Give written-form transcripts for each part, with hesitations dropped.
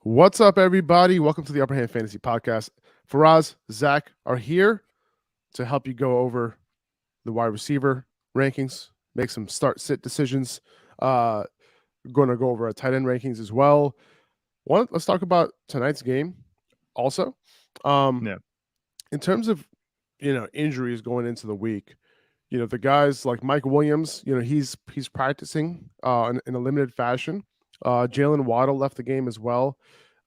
What's up, everybody? Welcome to the Upper Hand Fantasy Podcast. Faraz, Zach are here to help you go over the wide receiver rankings, make some start-sit decisions. Going to go over our tight end rankings as well. Let's talk about tonight's game also. In terms of, injuries going into the week, the guys like Mike Williams, he's practicing in a limited fashion. Jaylen Waddle left the game as well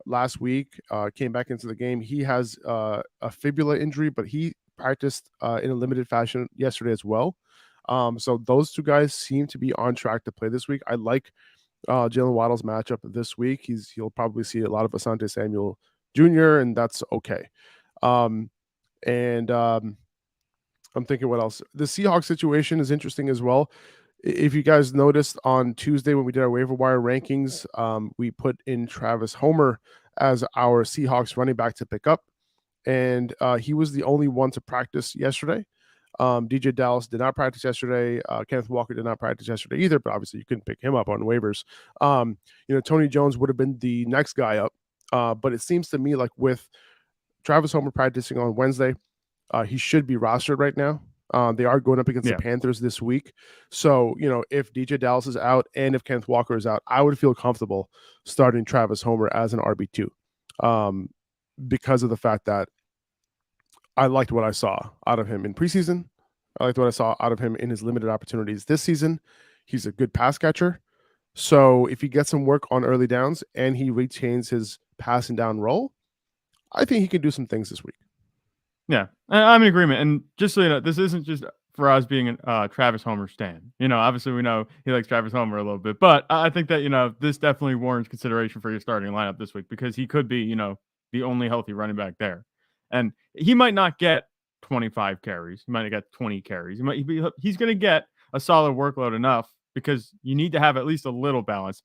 last week, came back into the game. He has a fibula injury, but he practiced in a limited fashion yesterday as well. So those two guys seem to be on track to play this week. I like Jaylen Waddle's matchup this week. He'll probably see a lot of Asante Samuel Jr., and that's okay. I'm thinking what else. The Seahawks situation is interesting as well. If you guys noticed on Tuesday when we did our waiver wire rankings, we put in Travis Homer as our Seahawks running back to pick up, and he was the only one to practice yesterday. DJ Dallas did not practice yesterday. Kenneth Walker did not practice yesterday either, but obviously you couldn't pick him up on waivers. Tony Jones would have been the next guy up, but it seems to me like with Travis Homer practicing on Wednesday, he should be rostered right now. They are going up against the Panthers this week. So, if DJ Dallas is out and if Kenneth Walker is out, I would feel comfortable starting Travis Homer as an RB2 because of the fact that I liked what I saw out of him in preseason. I liked what I saw out of him in his limited opportunities this season. He's a good pass catcher. So if he gets some work on early downs and he retains his passing down role, I think he can do some things this week. Yeah, I'm in agreement. And just so you know, this isn't just for us being a Travis Homer stan. Obviously we know he likes Travis Homer a little bit, but I think that, this definitely warrants consideration for your starting lineup this week because he could be, the only healthy running back there. And he might not get 25 carries. He might get 20 carries. He's going to get a solid workload enough because you need to have at least a little balance.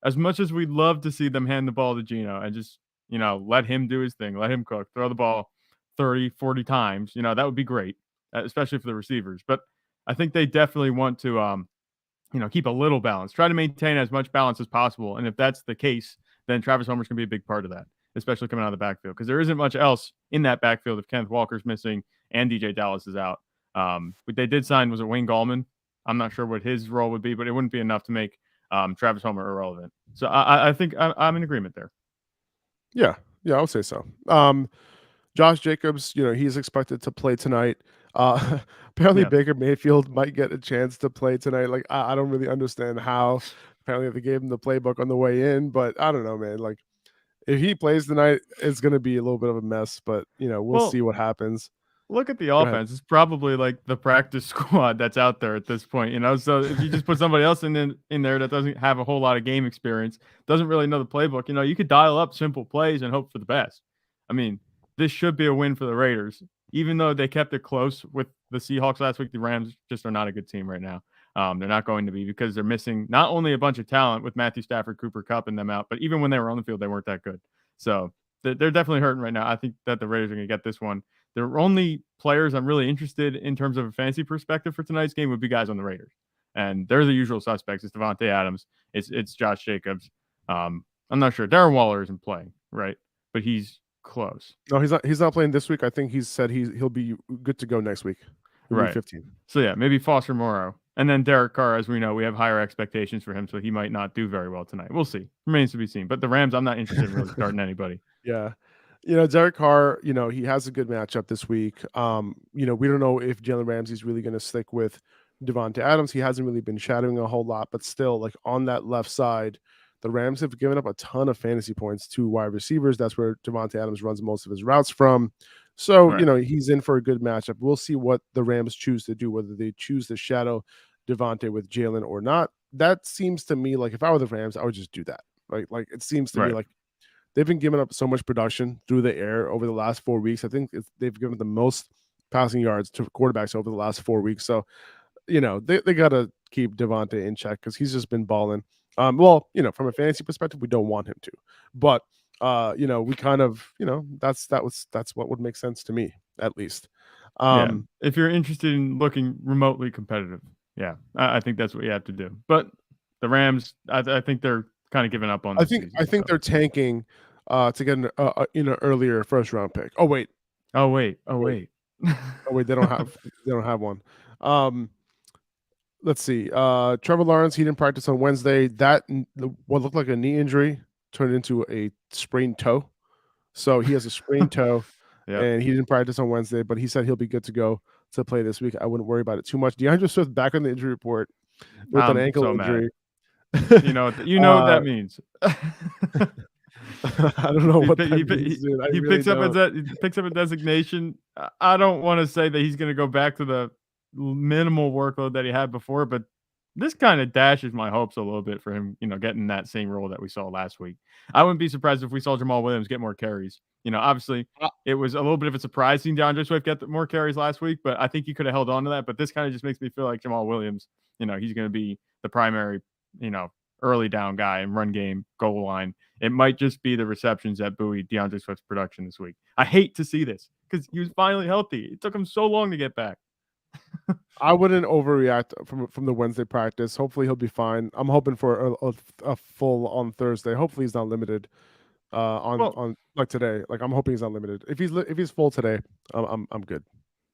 As much as we'd love to see them hand the ball to Geno and just, let him do his thing, let him cook, throw the ball 30, 40 times, that would be great, especially for the receivers. But I think they definitely want to, keep a little balance, try to maintain as much balance as possible. And if that's the case, then Travis Homer's going to be a big part of that, especially coming out of the backfield, because there isn't much else in that backfield if Kenneth Walker's missing and DJ Dallas is out. But they did sign, was it Wayne Gallman? I'm not sure what his role would be, but it wouldn't be enough to make Travis Homer irrelevant. So I think I'm in agreement there. Yeah, I would say so. Josh Jacobs, he's expected to play tonight. Apparently Baker Mayfield might get a chance to play tonight. Like, I don't really understand how. Apparently they gave him the playbook on the way in, but I don't know, man. Like, if he plays tonight, it's going to be a little bit of a mess, but, we'll see what happens. Look at the offense. It's probably like the practice squad that's out there at this point, So if you just put somebody else in there that doesn't have a whole lot of game experience, doesn't really know the playbook, you could dial up simple plays and hope for the best. I mean, this should be a win for the Raiders, even though they kept it close with the Seahawks last week. The Rams just are not a good team right now. They're not going to be because they're missing not only a bunch of talent with Matthew Stafford, Cooper Kupp, and them out, but even when they were on the field, they weren't that good. So they're definitely hurting right now. I think that the Raiders are going to get this one. The only players I'm really interested in terms of a fantasy perspective for tonight's game would be guys on the Raiders. And they're the usual suspects. It's Devontae Adams. It's Josh Jacobs. I'm not sure. Darren Waller isn't playing, right? But he's close. No, he's not playing this week. I think he said he'll be good to go next week. Right. 15. So yeah, maybe Foster Moreau. And then Derek Carr, as we know, we have higher expectations for him, so he might not do very well tonight. We'll see. Remains to be seen. But the Rams, I'm not interested in really starting anybody. Yeah. Derek Carr, he has a good matchup this week. We don't know if Jalen Ramsey's really going to stick with Devontae Adams. He hasn't really been shadowing a whole lot, but still, like on that left side, the Rams have given up a ton of fantasy points to wide receivers. That's where Devontae Adams runs most of his routes from. So, he's in for a good matchup. We'll see what the Rams choose to do, whether they choose to shadow Devontae with Jalen or not. That seems to me like if I were the Rams, I would just do that. Right? Like it seems to me like they've been giving up so much production through the air over the last 4 weeks. I think they've given the most passing yards to quarterbacks over the last 4 weeks. So, they got to keep Devontae in check because he's just been balling. From a fantasy perspective, we don't want him to. But, we kind of, that's what would make sense to me, at least. If you're interested in looking remotely competitive, I think that's what you have to do. But the Rams, I think they're kind of given up on this season. I think they're tanking to get an earlier first round pick. Oh wait, Oh wait. they don't have one. Let's see. Trevor Lawrence, he didn't practice on Wednesday. What looked like a knee injury turned into a sprained toe. So he has a sprained toe, and he didn't practice on Wednesday, but he said he'll be good to go to play this week. I wouldn't worry about it too much. DeAndre Swift back on the injury report with an ankle injury. You know what that means. I don't know what that means. He picks up a designation. I don't want to say that he's going to go back to the minimal workload that he had before, but this kind of dashes my hopes a little bit for him, getting that same role that we saw last week. I wouldn't be surprised if we saw Jamal Williams get more carries. Obviously, it was a little bit of a surprise seeing DeAndre Swift get more carries last week, but I think he could have held on to that. But this kind of just makes me feel like Jamal Williams, he's going to be the primary, early down guy and run game, goal line. It might just be the receptions that buoy DeAndre Swift's production this week. I hate to see this because he was finally healthy. It took him so long to get back. I wouldn't overreact from the Wednesday practice. Hopefully he'll be fine. I'm hoping for a full on Thursday. Hopefully he's not limited on like today. Like I'm hoping he's not limited. If he's full today, I'm good.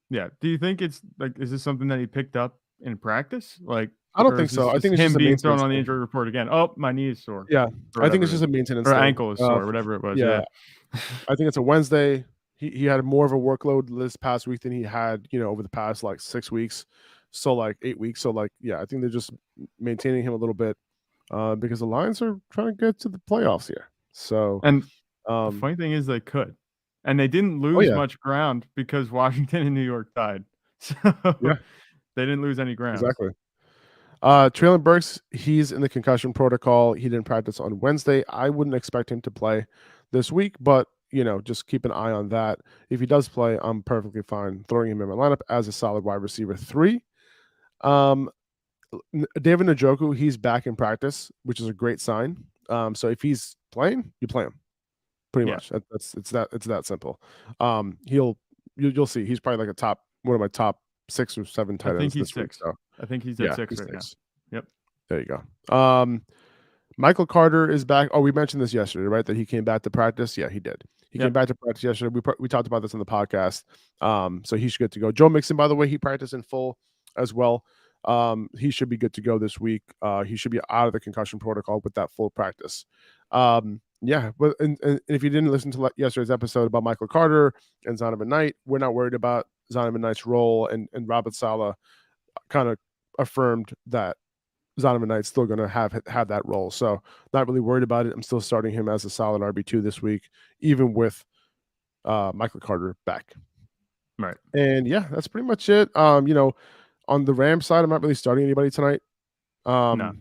Yeah. Do you think it's like, is this something that he picked up in practice? Like, I don't think so. I think it's him just being thrown on the injury report again. Oh, my knee is sore. Yeah, I think it's just a maintenance or thing. ankle is sore, whatever it was. Yeah. I think it's a Wednesday. He had more of a workload this past week than he had, over the past like 6 weeks. So like 8 weeks. So like, yeah, I think they're just maintaining him a little bit because the Lions are trying to get to the playoffs here. So, and the funny thing is they could, and they didn't lose much ground because Washington and New York tied. So they didn't lose any ground. Exactly. Treylon Burks, he's in the concussion protocol. He didn't practice on Wednesday. I wouldn't expect him to play this week, but just keep an eye on that. If he does play, I'm perfectly fine throwing him in my lineup as a solid wide receiver 3. David Njoku, he's back in practice, which is a great sign. So if he's playing, you play him. Pretty much. It's that simple. You'll see. He's probably like one of my top 6 or 7 tight ends this week. So. I think he's at 6 right now. Yep. There you go. Michael Carter is back. Oh, we mentioned this yesterday, right? That he came back to practice. Yeah, he did. He came back to practice yesterday. We talked about this on the podcast. So he's good to go. Joe Mixon, by the way, he practiced in full as well. He should be good to go this week. He should be out of the concussion protocol with that full practice. Yeah, but and if you didn't listen to yesterday's episode about Michael Carter and Zonovan Knight, we're not worried about Zonovan Knight's role, and Robert Saleh kind of affirmed that Zonovan Knight's still going to have that role. So not really worried about it. I'm still starting him as a solid RB2 this week, even with Michael Carter back. Right. And yeah, that's pretty much it. On the Rams side, I'm not really starting anybody tonight. No.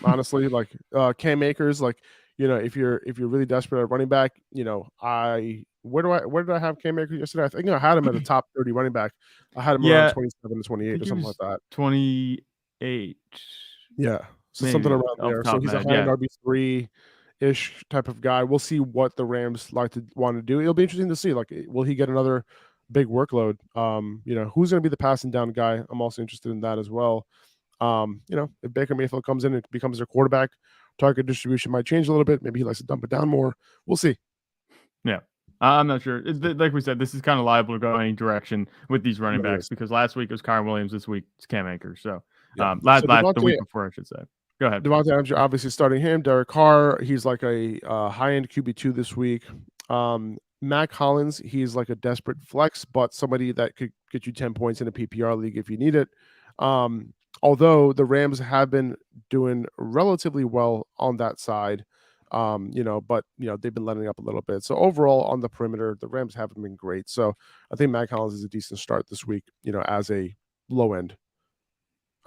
Honestly, like Cam Akers, like, if you're really desperate at running back, where did I have Cam Akers yesterday? I think I had him at the top 30 running back. I had him around 27 to 28 or something like that. 28. Yeah. So something around there. So he's a high-end RB3-ish type of guy. We'll see what the Rams want to do. It'll be interesting to see. Like, will he get another big workload? Who's going to be the passing down guy? I'm also interested in that as well. If Baker Mayfield comes in and becomes their quarterback, target distribution might change a little bit. Maybe he likes to dump it down more. We'll see. Yeah. I'm not sure. Like we said, this is kind of liable to go any direction with these running backs because last week it was Kyren Williams. This week it's Cam Akers. So, the week before, I should say. Go ahead. Devontae Adams, you're obviously starting him. Derek Carr, he's like a high-end QB2 this week. Mac Hollins, he's like a desperate flex, but somebody that could get you 10 points in a PPR league if you need it. Although the Rams have been doing relatively well on that side, but they've been letting up a little bit. So overall on the perimeter, the Rams haven't been great. So I think Mac Hollins is a decent start this week, as a low end.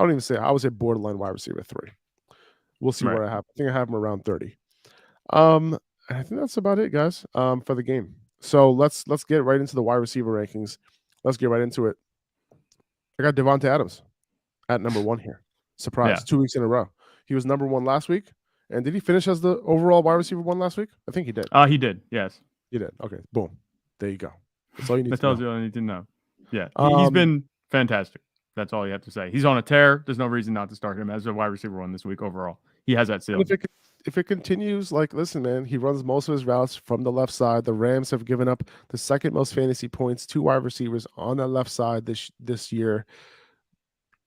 I would say borderline wide receiver 3. We'll see where I have. I think I have him around 30. I think that's about it, guys, for the game. So let's get right into the wide receiver rankings. Let's get right into it. I got Devontae Adams at number 1 here. Surprise, 2 weeks in a row. He was number 1 last week. And did he finish as the overall wide receiver 1 last week? I think he did. He did, yes. He did. Okay, boom. There you go. That's all you need to know. That tells you all you need to know. Yeah, he's been fantastic. That's all you have to say. He's on a tear. There's no reason not to start him as a wide receiver 1 this week overall. He has that ceiling. if it continues, like, listen, man, he runs most of his routes from the left side. The Rams have given up the second most fantasy points to wide receivers on that left side this year.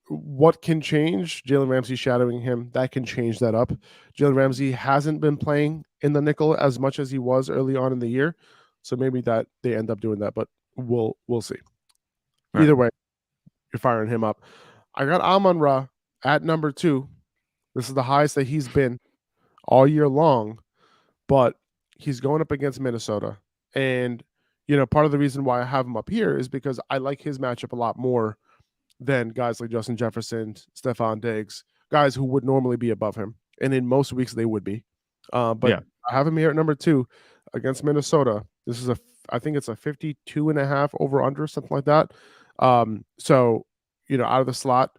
What can change? Jalen Ramsey shadowing him, that can change that up. Jalen Ramsey hasn't been playing in the nickel as much as he was early on in the year, so maybe that they end up doing that, but we'll see. Right. Either way, you're firing him up. I got Amon-Ra at number 2. This is the highest that he's been all year long, but he's going up against Minnesota. And, part of the reason why I have him up here is because I like his matchup a lot more than guys like Justin Jefferson, Stefon Diggs, guys who would normally be above him. And in most weeks, they would be. But I have him here at number 2 against Minnesota. This is I think it's a 52.5 over under, something like that. So, out of the slot,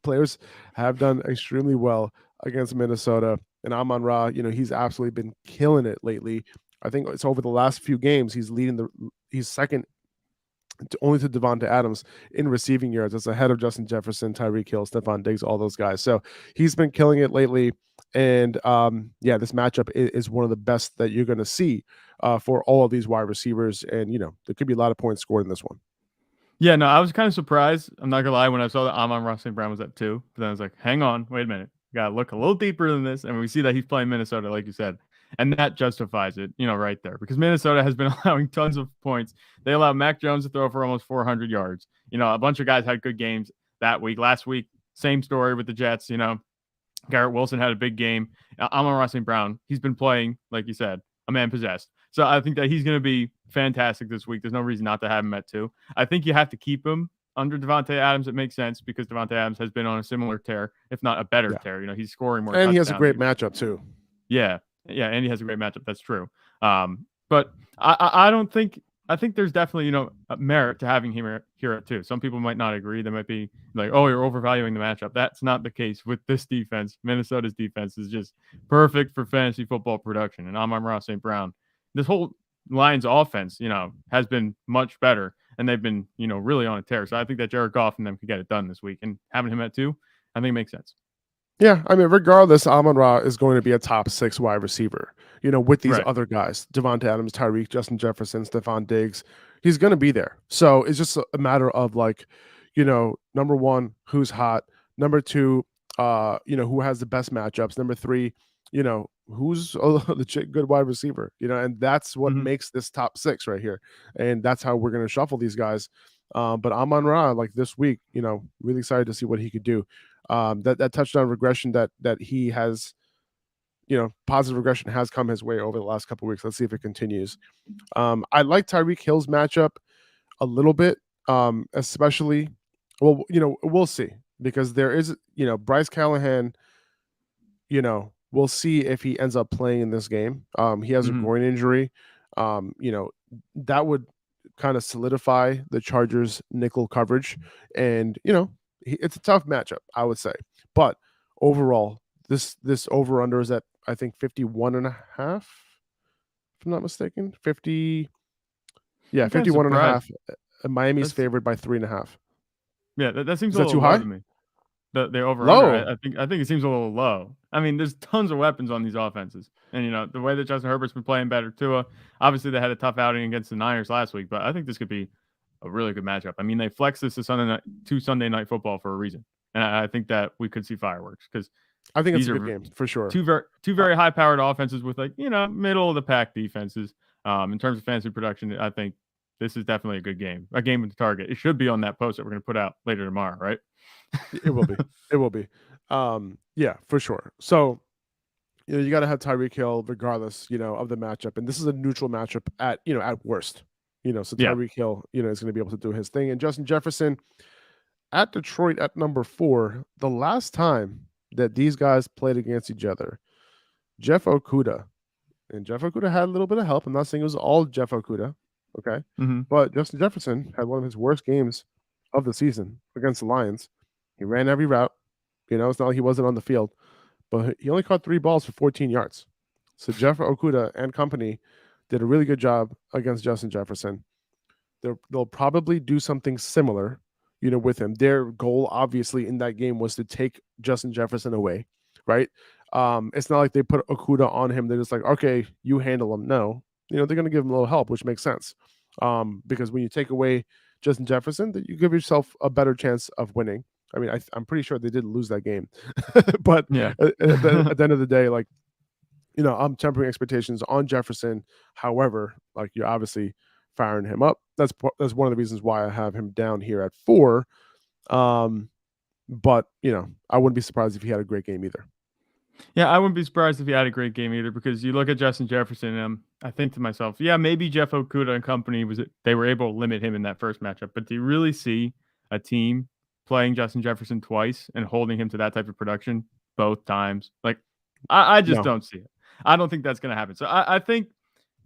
players have done extremely well against Minnesota. And Amon-Ra, he's absolutely been killing it lately. I think it's over the last few games, he's second only to Devonta Adams in receiving yards. That's ahead of Justin Jefferson, Tyreek Hill, Stefon Diggs, all those guys. So he's been killing it lately. And this matchup is one of the best that you're going to see for all of these wide receivers. And, there could be a lot of points scored in this one. Yeah, no, I was kind of surprised. I'm not gonna lie, when I saw that Amon-Ra St. Brown was at 2, but then I was like, hang on, wait a minute. Gotta look a little deeper than this. And we see that he's playing Minnesota, like you said. And that justifies it, right there. Because Minnesota has been allowing tons of points. They allowed Mac Jones to throw for almost 400 yards. A bunch of guys had good games that week. Last week, same story with the Jets. Garrett Wilson had a big game. Amon-Ra St. Brown, he's been playing, like you said, a man possessed. So I think that he's going to be fantastic this week. There's no reason not to have him at 2. I think you have to keep him under Devontae Adams. It makes sense because Devontae Adams has been on a similar tear, if not a better tear. He's scoring more. And he has a great matchup too. Yeah, and he has a great matchup. That's true. But I don't think. I think there's definitely merit to having him here at 2. Some people might not agree. They might be like, "Oh, you're overvaluing the matchup." That's not the case with this defense. Minnesota's defense is just perfect for fantasy football production. And Amon-Ra St. Brown, this whole Lions offense, has been much better, and they've been really on a tear. So I think that Jared Goff and them could get it done this week. And having him at 2, I think it makes sense. Yeah, I mean, regardless, Amon-Ra is going to be a top 6 wide receiver, with these other guys, Devonta Adams, Tyreek, Justin Jefferson, Stefon Diggs. He's going to be there. So it's just a matter of number 1, who's hot. Number 2, who has the best matchups. Number 3, who's a legit good wide receiver, and that's what makes this top 6 right here. And that's how we're going to shuffle these guys. But Amon-Ra, like this week, really excited to see what he could do. That touchdown regression that he has, positive regression has come his way over the last couple of weeks. Let's see if it continues. I like Tyreek Hill's matchup a little bit, especially. Well, we'll see, because there is, Bryce Callahan. We'll see if he ends up playing in this game. He has a groin injury. That would kind of solidify the Chargers nickel coverage, and it's a tough matchup, I would say. But overall, this over under is at, I think, 51.5, if I'm not mistaken. 50. Yeah, 51.5. Miami's favored by 3.5. Yeah, that seems a little too high to me. The over low. Under, I think it seems a little low. I mean, there's tons of weapons on these offenses, and the way that Justin Herbert's been playing better, Tua. Obviously, they had a tough outing against the Niners last week, but I think this could be a really good matchup. I mean, they flexed this to Sunday night football for a reason, and I think that we could see fireworks, because I think it's a good game for sure. Two very high powered offenses with middle of the pack defenses. In terms of fantasy production, I think this is definitely a good game. A game with the target. It should be on that post that we're going to put out later tomorrow, right? It will be. It will be. Yeah, for sure. So, you got to have Tyreek Hill regardless, of the matchup. And this is a neutral matchup at worst. So Tyreek Hill, is going to be able to do his thing. And Justin Jefferson at Detroit at number 4. The last time that these guys played against each other, Jeff Okudah had a little bit of help. I'm not saying it was all Jeff Okudah. Okay. But Justin Jefferson had one of his worst games of the season against the Lions. He ran every route. It's not like he wasn't on the field, but he only caught 3 balls for 14 yards. So Jeff Okudah and company did a really good job against Justin Jefferson. They'll probably do something similar, with him. Their goal, obviously, in that game was to take Justin Jefferson away, right? It's not like they put Okuda on him. They're just like, okay, you handle him. No, they're going to give him a little help, which makes sense. Because when you take away Justin Jefferson, that you give yourself a better chance of winning. I mean, I'm pretty sure they didn't lose that game, but Yeah. at the end of the day, like, I'm tempering expectations on Jefferson. However, like, you're obviously firing him up. That's one of the reasons why I have him down here at 4. But I wouldn't be surprised if he had a great game either. Yeah, I wouldn't be surprised if he had a great game either, because you look at Justin Jefferson, and I think to myself, yeah, maybe Jeff Okuda and company they were able to limit him in that first matchup, but do you really see a team playing Justin Jefferson twice and holding him to that type of production both times? Like, I just don't see it. I don't think that's going to happen. So I think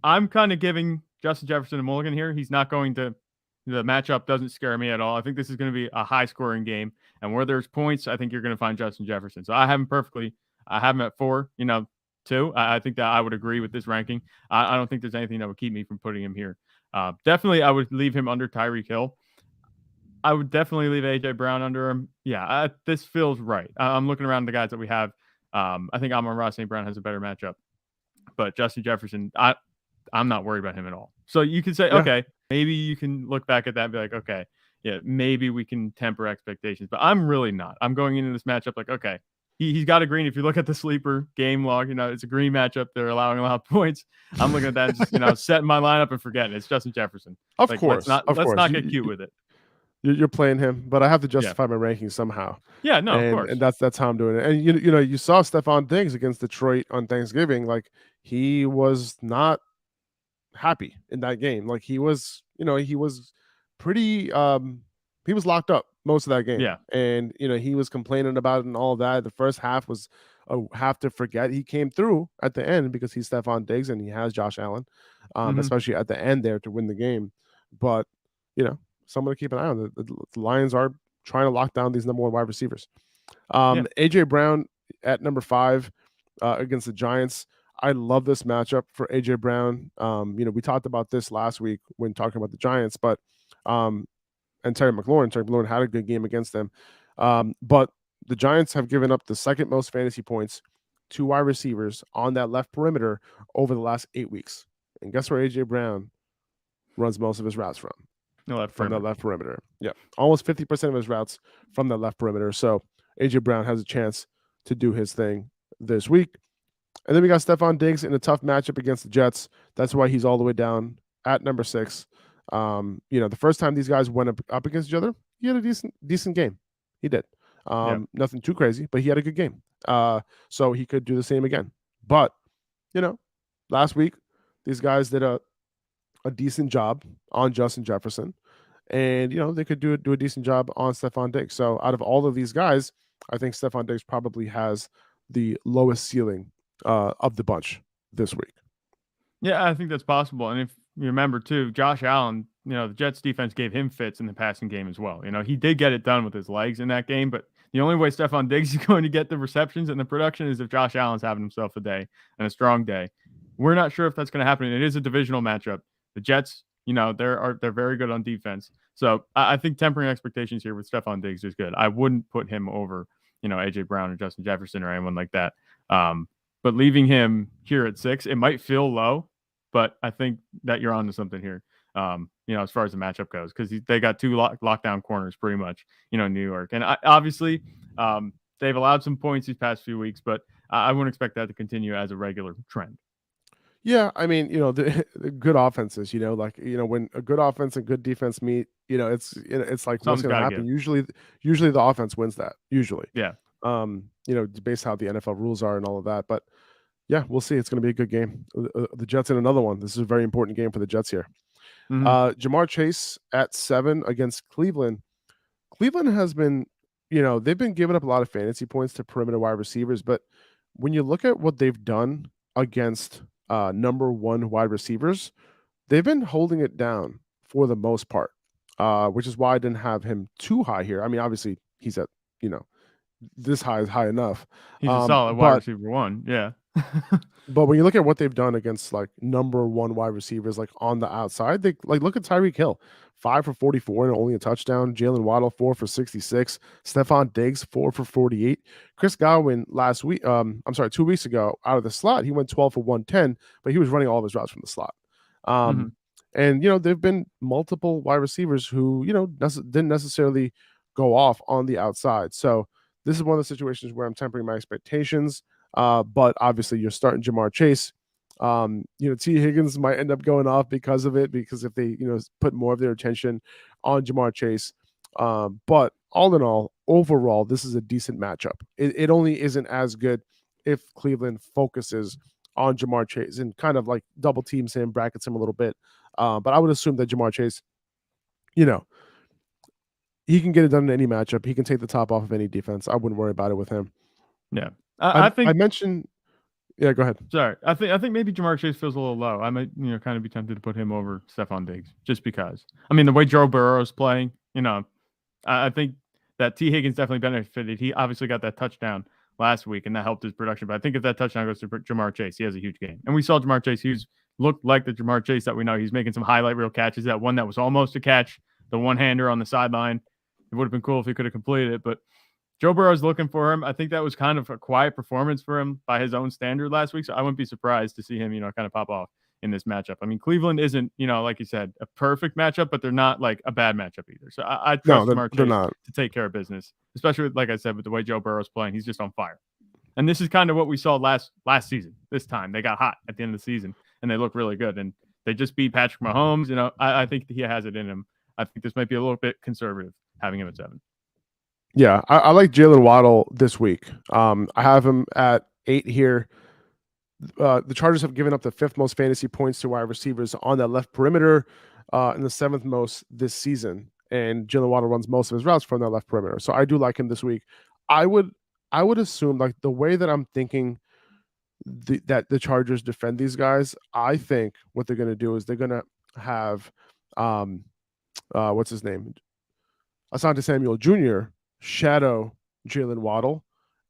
I'm kind of giving Justin Jefferson a mulligan here. He's not going to. The matchup doesn't scare me at all. I think this is going to be a high-scoring game, and where there's points, I think you're going to find Justin Jefferson. So I have him at 4, 2. I think that I would agree with this ranking. I don't think there's anything that would keep me from putting him here. Definitely, I would leave him under Tyreek Hill. I would definitely leave A.J. Brown under him. Yeah, this feels right. I'm looking around the guys that we have. I think Amon-Ra St. Brown has a better matchup. But Justin Jefferson, I'm not worried about him at all. So you can say, okay, maybe you can look back at that and be like, okay, yeah, maybe we can temper expectations. But I'm really not. I'm going into this matchup like, okay, he's got a green. If you look at the sleeper game log, it's a green matchup. They're allowing a lot of points. I'm looking at that and just, setting my lineup and forgetting it's Justin Jefferson. Of course. Let's not get cute with it. You're playing him, but I have to justify my rankings somehow. Yeah, no, of course. And that's how I'm doing it. And you saw Stefon Diggs against Detroit on Thanksgiving. Like, he was not happy in that game. Like, he was pretty he was locked up most of that game. Yeah. And he was complaining about it and all that. The first half was a half to forget. He came through at the end because he's Stefon Diggs and he has Josh Allen, especially at the end there to win the game. But someone to keep an eye on. The Lions are trying to lock down these number 1 wide receivers. A.J. Brown at number 5 against the Giants. I love this matchup for A.J. Brown. We talked about this last week when talking about the Giants, but and Terry McLaurin had a good game against them. But the Giants have given up the second most fantasy points to wide receivers on that left perimeter over the last 8 weeks. And guess where A.J. Brown runs most of his routes from? From the left perimeter. Yeah. Almost 50% of his routes from the left perimeter. So A.J. Brown has a chance to do his thing this week. And then we got Stefon Diggs in a tough matchup against the Jets. That's why he's all the way down at number 6. The first time these guys went up against each other, he had a decent game. He did. Nothing too crazy, but he had a good game. So he could do the same again. But, last week, these guys did a decent job on Justin Jefferson. And, they could do a decent job on Stefon Diggs. So out of all of these guys, I think Stefon Diggs probably has the lowest ceiling of the bunch this week. Yeah, I think that's possible. And if you remember, too, Josh Allen, the Jets defense gave him fits in the passing game as well. He did get it done with his legs in that game, but the only way Stefon Diggs is going to get the receptions and the production is if Josh Allen's having himself a day and a strong day. We're not sure if that's going to happen. It is a divisional matchup. The Jets, they're very good on defense. So I think tempering expectations here with Stefon Diggs is good. I wouldn't put him over, A.J. Brown or Justin Jefferson or anyone like that. But leaving him here at 6, it might feel low, but I think that you're onto something here. As far as the matchup goes, because they got 2 lockdown corners pretty much, New York. And obviously they've allowed some points these past few weeks, but I wouldn't expect that to continue as a regular trend. Yeah, I mean, the good offenses, when a good offense and good defense meet, it's like what's going to happen. Usually the offense wins that. Usually, yeah. Based how the NFL rules are and all of that. But yeah, we'll see. It's going to be a good game. The Jets in another one. This is a very important game for the Jets here. Jamar Chase at 7 against Cleveland. Cleveland has been, they've been giving up a lot of fantasy points to perimeter wide receivers, but when you look at what they've done against number 1 wide receivers, they've been holding it down for the most part, which is why I didn't have him too high here. I mean, obviously he's at, this high is high enough. He's a solid wide receiver 1. Yeah. But when you look at what they've done against like number one wide receivers, like on the outside, they like look at Tyreek Hill, 5 for 44 and only a touchdown. Jaylen Waddle, 4 for 66. Stefon Diggs, 4 for 48. Chris Godwin last week, I'm sorry, 2 weeks ago, out of the slot, he went 12 for 110, but he was running all of his routes from the slot. Mm-hmm. And there've been multiple wide receivers who didn't necessarily go off on the outside. So this is one of the situations where I'm tempering my expectations. But obviously, you're starting Jamar Chase. T. Higgins might end up going off because of it, because if they, put more of their attention on Jamar Chase. But all in all, overall, this is a decent matchup. It only isn't as good if Cleveland focuses on Jamar Chase and kind of like double teams him, brackets him a little bit. But I would assume that Jamar Chase, he can get it done in any matchup. He can take the top off of any defense. I wouldn't worry about it with him. Yeah. I think I mentioned. Yeah, go ahead. Sorry, I think maybe Jamar Chase feels a little low. I might kind of be tempted to put him over Stefon Diggs just because. I mean, the way Joe Burrow is playing, I think that T. Higgins definitely benefited. He obviously got that touchdown last week, and that helped his production. But I think if that touchdown goes to Jamar Chase, he has a huge game. And we saw Jamar Chase. He looked like the Jamar Chase that we know. He's making some highlight reel catches. That one that was almost a catch, the one-hander on the sideline. It would have been cool if he could have completed it, but Joe Burrow's looking for him. I think that was kind of a quiet performance for him by his own standard last week. So I wouldn't be surprised to see him, kind of pop off in this matchup. I mean, Cleveland isn't, like you said, a perfect matchup, but they're not like a bad matchup either. So I trust Jamar Chase to take care of business, especially with, like I said, with the way Joe Burrow's playing. He's just on fire. And this is kind of what we saw last season. This time they got hot at the end of the season and they look really good. And they just beat Patrick Mahomes. I think he has it in him. I think this might be a little bit conservative having him at 7. Yeah, I like Jaylen Waddle this week. I have him at 8 here. The Chargers have given up the 5th most fantasy points to wide receivers on that left perimeter, and the 7th most this season. And Jaylen Waddle runs most of his routes from that left perimeter, so I do like him this week. I would assume, like the way that I'm thinking that the Chargers defend these guys, I think what they're going to do is they're going to have, what's his name, Asante Samuel Jr. shadow Jaylen Waddle,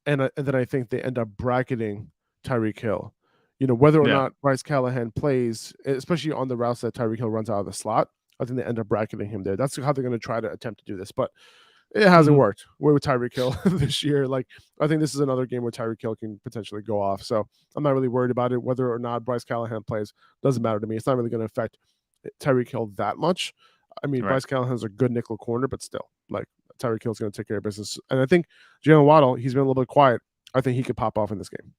and then I think they end up bracketing Tyreek Hill. Whether or not Bryce Callahan plays, especially on the routes that Tyreek Hill runs out of the slot, I think they end up bracketing him there. That's how they're going to try to attempt to do this, but it hasn't worked. We're with Tyreek Hill this year. Like, I think this is another game where Tyreek Hill can potentially go off. So I'm not really worried about it. Whether or not Bryce Callahan plays doesn't matter to me. It's not really going to affect Tyreek Hill that much. I mean, Bryce Callahan's a good nickel corner, but still, like, Tyreek Hill's going to take care of business. And I think Jaylen Waddle, he's been a little bit quiet. I think he could pop off in this game.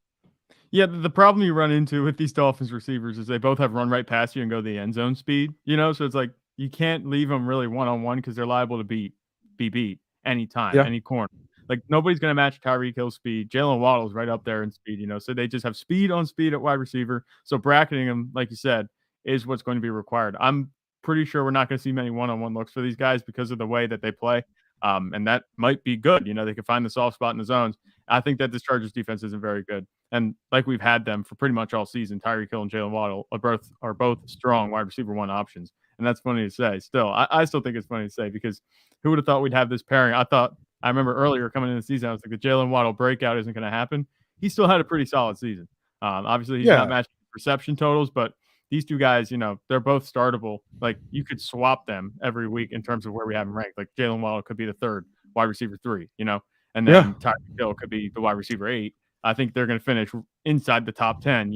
Yeah, the problem you run into with these Dolphins receivers is they both have run right past you and go the end zone speed, so it's like you can't leave them really one-on-one because they're liable to be beat anytime, any corner. Like, nobody's going to match Tyreek Hill's speed. Jaylen Waddle's right up there in speed, so they just have speed on speed at wide receiver. So bracketing them, like you said, is what's going to be required. I'm pretty sure we're not going to see many one-on-one looks for these guys because of the way that they play. And that might be good. They can find the soft spot in the zones. I think that this Chargers defense isn't very good. And like we've had them for pretty much all season, Tyreek Hill and Jaylen Waddle are both strong wide receiver 1 options. And that's funny to say. Still, I still think it's funny to say because who would have thought we'd have this pairing? I remember earlier coming into the season, I was like, the Jaylen Waddle breakout isn't going to happen. He still had a pretty solid season. Obviously, he's not matching reception totals, but these two guys, they're both startable. Like, you could swap them every week in terms of where we have them ranked. Like, Jaylen Waddle could be the 3rd wide receiver 3, and then Tyreek Hill could be the wide receiver 8. I think they're going to finish inside the top 10,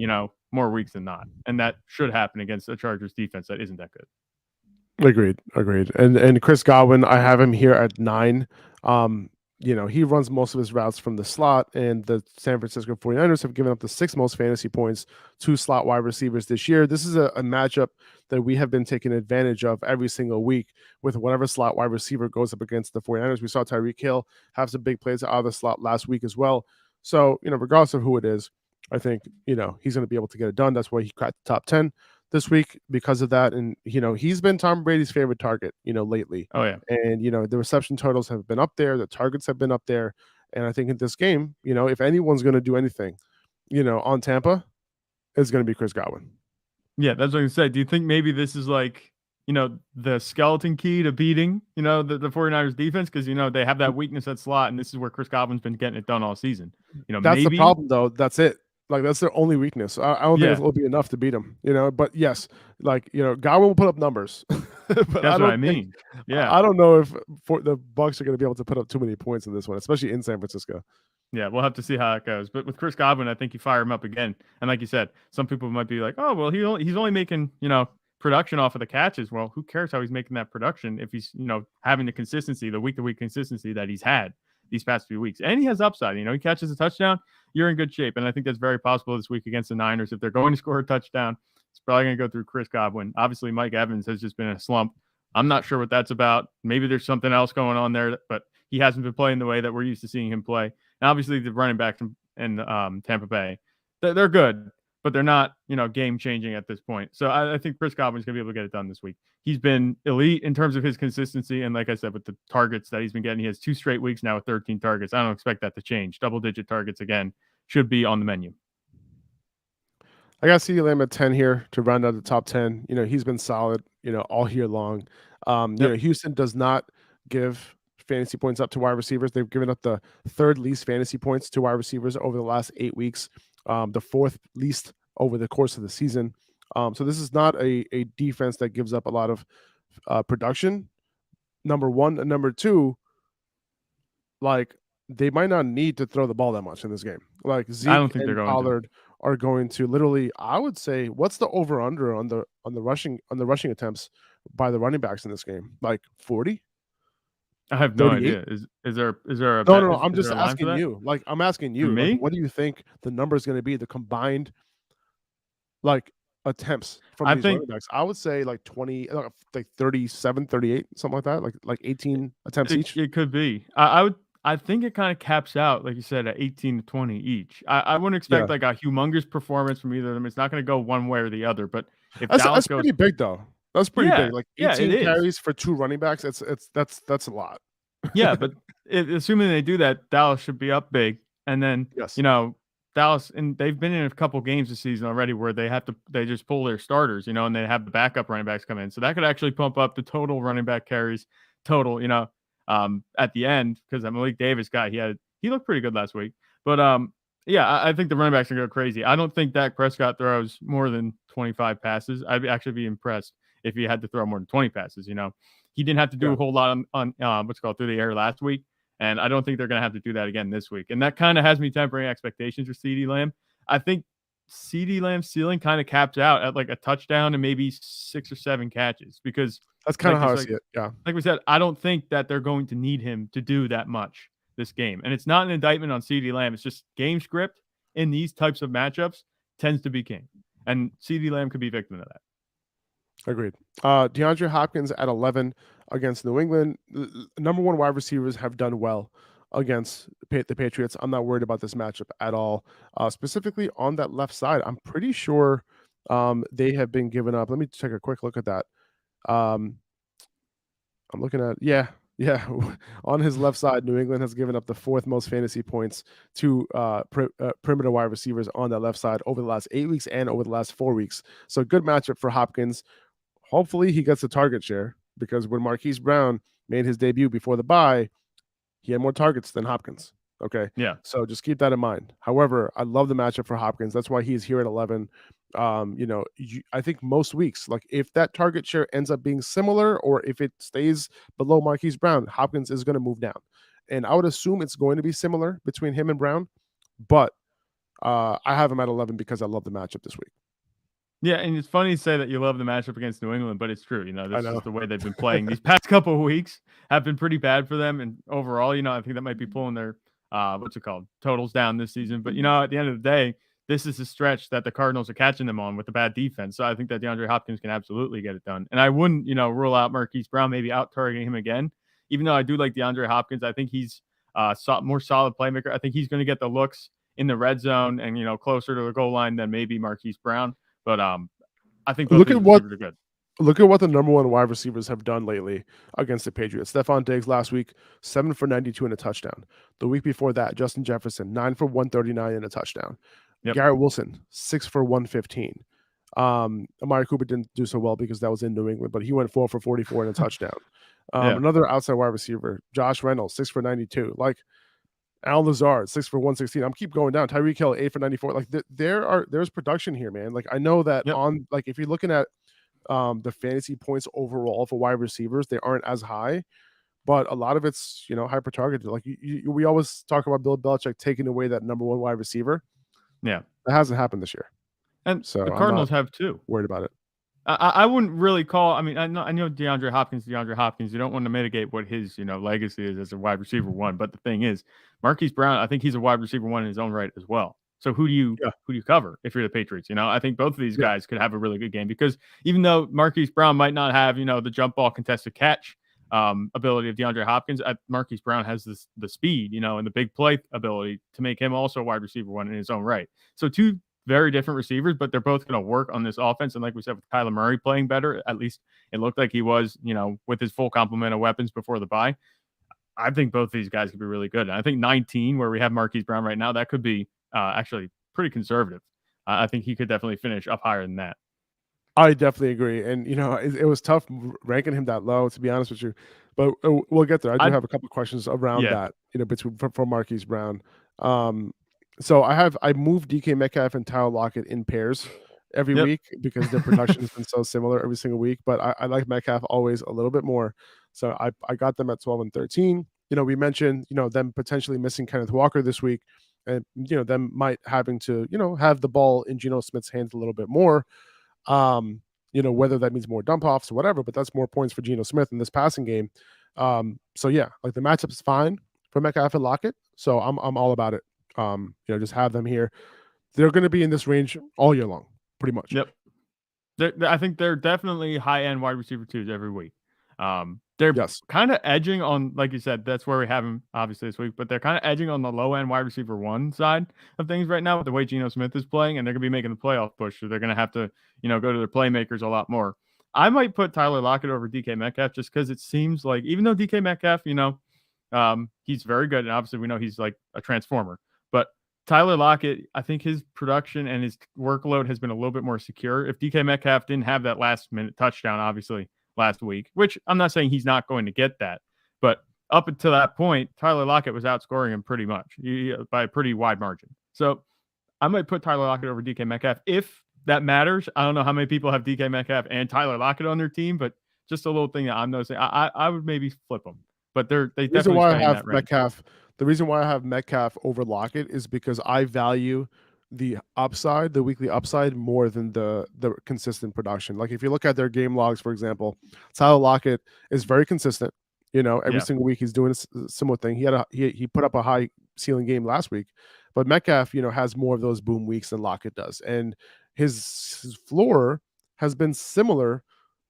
more weeks than not. And that should happen against a Chargers defense that isn't that good. Agreed. And Chris Godwin, I have him here at 9. He runs most of his routes from the slot, and the San Francisco 49ers have given up the 6th most fantasy points to slot wide receivers this year. This is a matchup that we have been taking advantage of every single week with whatever slot wide receiver goes up against the 49ers. We saw Tyreek Hill have some big plays out of the slot last week as well. So, regardless of who it is, I think, he's going to be able to get it done. That's why he cracked the top 10 this week because of that. And, he's been Tom Brady's favorite target, lately. Oh, yeah. And, the reception totals have been up there. The targets have been up there. And I think in this game, if anyone's going to do anything, on Tampa, it's going to be Chris Godwin. Yeah, that's what I was going to say. Do you think maybe this is like, the skeleton key to beating, the 49ers defense? Because, they have that weakness at slot, and this is where Chris Godwin's been getting it done all season. That's the problem, though. That's it. Like that's their only weakness. I don't think Yeah, it'll be enough to beat them, But yes, like Godwin will put up numbers, but that's what I mean. Yeah. I don't know if the Bucks are going to be able to put up too many points in this one, especially in San Francisco. Yeah, we'll have to see how it goes. But with Chris Godwin, I think you fire him up again. And like you said, some people might be like, "Oh, well, he's only making production off of the catches." Well, who cares how he's making that production if he's having the consistency, the week to week consistency that he's had these past few weeks, and he has upside. He catches a touchdown, you're in good shape, and I think that's very possible this week against the Niners. If they're going to score a touchdown, it's probably going to go through Chris Godwin. Obviously, Mike Evans has just been in a slump. I'm not sure what that's about. Maybe there's something else going on there, but he hasn't been playing the way that we're used to seeing him play. And obviously, the running backs in Tampa Bay, they're good, but they're not, game changing at this point. So I think Chris Godwin's going to be able to get it done this week. He's been elite in terms of his consistency. And like I said, with the targets that he's been getting, he has 2 straight weeks now with 13 targets. I don't expect that to change. Double-digit targets again should be on the menu. I got CeeDee Lamb at 10 here to round out the top 10. He's been solid, all year long. Houston does not give fantasy points up to wide receivers. They've given up the 3rd least fantasy points to wide receivers over the last 8 weeks, the 4th least over the course of the season. So this is not a defense that gives up a lot of production, number one. And number two, like, they might not need to throw the ball that much in this game. Like Zeke and Pollard are going to literally, I would say, what's the over under on the rushing attempts by the running backs in this game? Like 40? I have no idea. Is there a no? I'm just asking you. Like, I'm asking you. Me? Like, what do you think the number is going to be? The combined attempts from these running backs. I would say like 20, like 37, 38, something like that. Like 18 attempts each. It could be. I think it kind of caps out, like you said, at 18 to 20 each. I wouldn't expect like a humongous performance from either of them. It's not going to go one way or the other. But if that's pretty big though. That's pretty big. Like 18 carries for 2 running backs. That's a lot. Yeah, but assuming they do that, Dallas should be up big. And then Dallas, and they've been in a couple games this season already where they just pull their starters, and they have the backup running backs come in. So that could actually pump up the total running back carries total, at the end, because that Malik Davis guy, he looked pretty good last week. But I think the running backs are going to go crazy. I don't think Dak Prescott throws more than 25 passes. I'd actually be impressed if he had to throw more than 20 passes. He didn't have to do a whole lot on what's called through the air last week. And I don't think they're going to have to do that again this week. And that kind of has me tempering expectations for CeeDee Lamb. I think CeeDee Lamb's ceiling kind of caps out at like a touchdown and maybe 6 or 7 catches, because that's kind of how I see it. Yeah. Like we said, I don't think that they're going to need him to do that much this game. And it's not an indictment on CeeDee Lamb. It's just game script in these types of matchups tends to be king. And CeeDee Lamb could be victim to that. Agreed. DeAndre Hopkins at 11 against New England. Number 1 wide receivers have done well against the Patriots. I'm not worried about this matchup at all. Specifically on that left side, I'm pretty sure they have been given up. Let me take a quick look at that. I'm looking at, on his left side, New England has given up the 4th most fantasy points to perimeter wide receivers on that left side over the last 8 weeks and over the last 4 weeks. So good matchup for Hopkins. Hopefully he gets the target share, because when Marquise Brown made his debut before the bye, he had more targets than Hopkins. Okay. Yeah. So just keep that in mind. However, I love the matchup for Hopkins. That's why he's here at 11. I think most weeks, like if that target share ends up being similar, or if it stays below Marquise Brown, Hopkins is going to move down. And I would assume it's going to be similar between him and Brown, but I have him at 11 because I love the matchup this week. Yeah, and it's funny to say that you love the matchup against New England, but it's true. This is the way they've been playing. These past couple of weeks have been pretty bad for them, and overall, I think that might be pulling their totals down this season. But at the end of the day, this is a stretch that the Cardinals are catching them on with the bad defense. So I think that DeAndre Hopkins can absolutely get it done. And I wouldn't, rule out Marquise Brown maybe out targeting him again, even though I do like DeAndre Hopkins. I think he's more solid playmaker. I think he's going to get the looks in the red zone and closer to the goal line than maybe Marquise Brown. But I think look at what are good. Look at what the number 1 wide receivers have done lately against the Patriots. Stefon Diggs last week, 7 for 92 and a touchdown. The week before that, Justin Jefferson, 9 for 139 and a touchdown. Yep. Garrett Wilson, 6 for 115. Amari Cooper didn't do so well because that was in New England, but he went 4 for 44 and a touchdown. Another outside wide receiver, Josh Reynolds, 6 for 92. Like, Al Lazard, 6 for 116. I'm keep going down. Tyreek Hill, 8 for 94. Like there's production here, man. Like I know that Yep. on like if you're looking at the fantasy points overall for wide receivers, they aren't as high, but a lot of it's hyper targeted. Like we always talk about Bill Belichick taking away that number one wide receiver. Yeah. That hasn't happened this year, And so the I'm not Cardinals have too. worried about it. I wouldn't really call. I mean, I know DeAndre Hopkins. You don't want to mitigate what his legacy is as a wide receiver one. But the thing is, Marquise Brown. I think he's a wide receiver one in his own right as well. So who do you cover if you're the Patriots? I think both of these guys could have a really good game because even though Marquise Brown might not have the jump ball contested catch ability of DeAndre Hopkins, Marquise Brown has the speed and the big play ability to make him also a wide receiver one in his own right. So two very different receivers, but they're both going to work on this offense. And like we said, with Kyler Murray playing better, at least it looked like he was, with his full complement of weapons before the bye. I think both these guys could be really good. And I think 19, where we have Marquise Brown right now, that could be actually pretty conservative. I think he could definitely finish up higher than that. I definitely agree. And, it was tough ranking him that low, to be honest with you. But we'll get there. I do have a couple of questions around that, between for Marquise Brown. So I moved DK Metcalf and Tyler Lockett in pairs every week because their production has been so similar every single week. But I like Metcalf always a little bit more. So I got them at 12 and 13. We mentioned, them potentially missing Kenneth Walker this week and, them might having to, have the ball in Geno Smith's hands a little bit more. Whether that means more dump offs or whatever, but that's more points for Geno Smith in this passing game. So yeah, like the matchup is fine for Metcalf and Lockett. So I'm all about it. Just have them here. They're going to be in this range all year long, pretty much. Yep. I think they're definitely high-end wide receiver twos every week. They're kind of edging on, like you said, that's where we have them obviously this week, but they're kind of edging on the low-end wide receiver one side of things right now with the way Geno Smith is playing, and they're going to be making the playoff push, so they're going to have to, go to their playmakers a lot more. I might put Tyler Lockett over DK Metcalf just because it seems like, even though DK Metcalf, he's very good, and obviously we know he's like a transformer, but Tyler Lockett, I think his production and his workload has been a little bit more secure. If DK Metcalf didn't have that last-minute touchdown, obviously, last week, which I'm not saying he's not going to get that, but up until that point, Tyler Lockett was outscoring him pretty much by a pretty wide margin. So I might put Tyler Lockett over DK Metcalf if that matters. I don't know how many people have DK Metcalf and Tyler Lockett on their team, but just a little thing that I'm noticing. I would maybe flip them, but they definitely stay in that range. The reason why I have Metcalf over Lockett is because I value the upside, the weekly upside, more than the consistent production. Like if you look at their game logs, for example, Tyler Lockett is very consistent. Every single week he's doing a similar thing. He put up a high ceiling game last week, but Metcalf, has more of those boom weeks than Lockett does, and his floor has been similar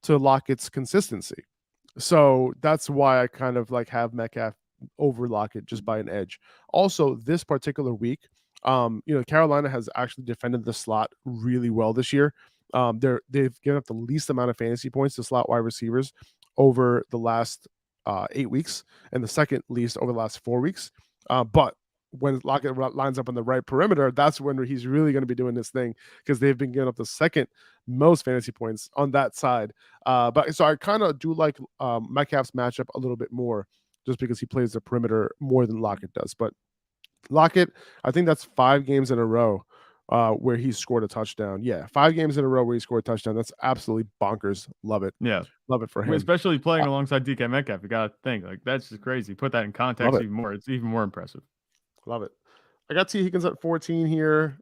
to Lockett's consistency. So that's why I kind of like have Metcalf over Lockett just by an edge. Also, this particular week, Carolina has actually defended the slot really well this year. They've given up the least amount of fantasy points to slot wide receivers over the last 8 weeks, and the second least over the last 4 weeks. But when Lockett lines up on the right perimeter, that's when he's really going to be doing this thing because they've been giving up the second most fantasy points on that side. But so I kind of do like Metcalf's matchup a little bit more just because he plays the perimeter more than Lockett does. But Lockett, I think that's 5 games in a row where he scored a touchdown. Yeah, 5 games in a row where he scored a touchdown. That's absolutely bonkers. Love it. Yeah. Love it for him. Especially playing alongside DK Metcalf. You got to think, like, that's just crazy. Put that in context even more. It's even more impressive. Love it. I got T. Higgins at 14 here.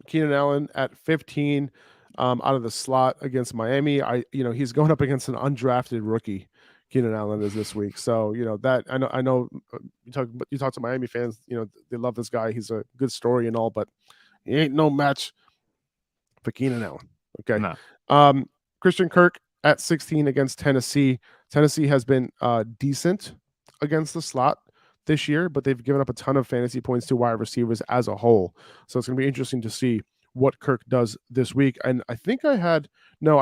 Keenan Allen at 15 out of the slot against Miami. He's going up against an undrafted rookie. Keenan Allen is this week. So, that I know you talk to Miami fans, they love this guy. He's a good story and all, but he ain't no match for Keenan Allen. Okay. No. Christian Kirk at 16 against Tennessee. Tennessee has been decent against the slot this year, but they've given up a ton of fantasy points to wide receivers as a whole. So it's going to be interesting to see what Kirk does this week. And I think I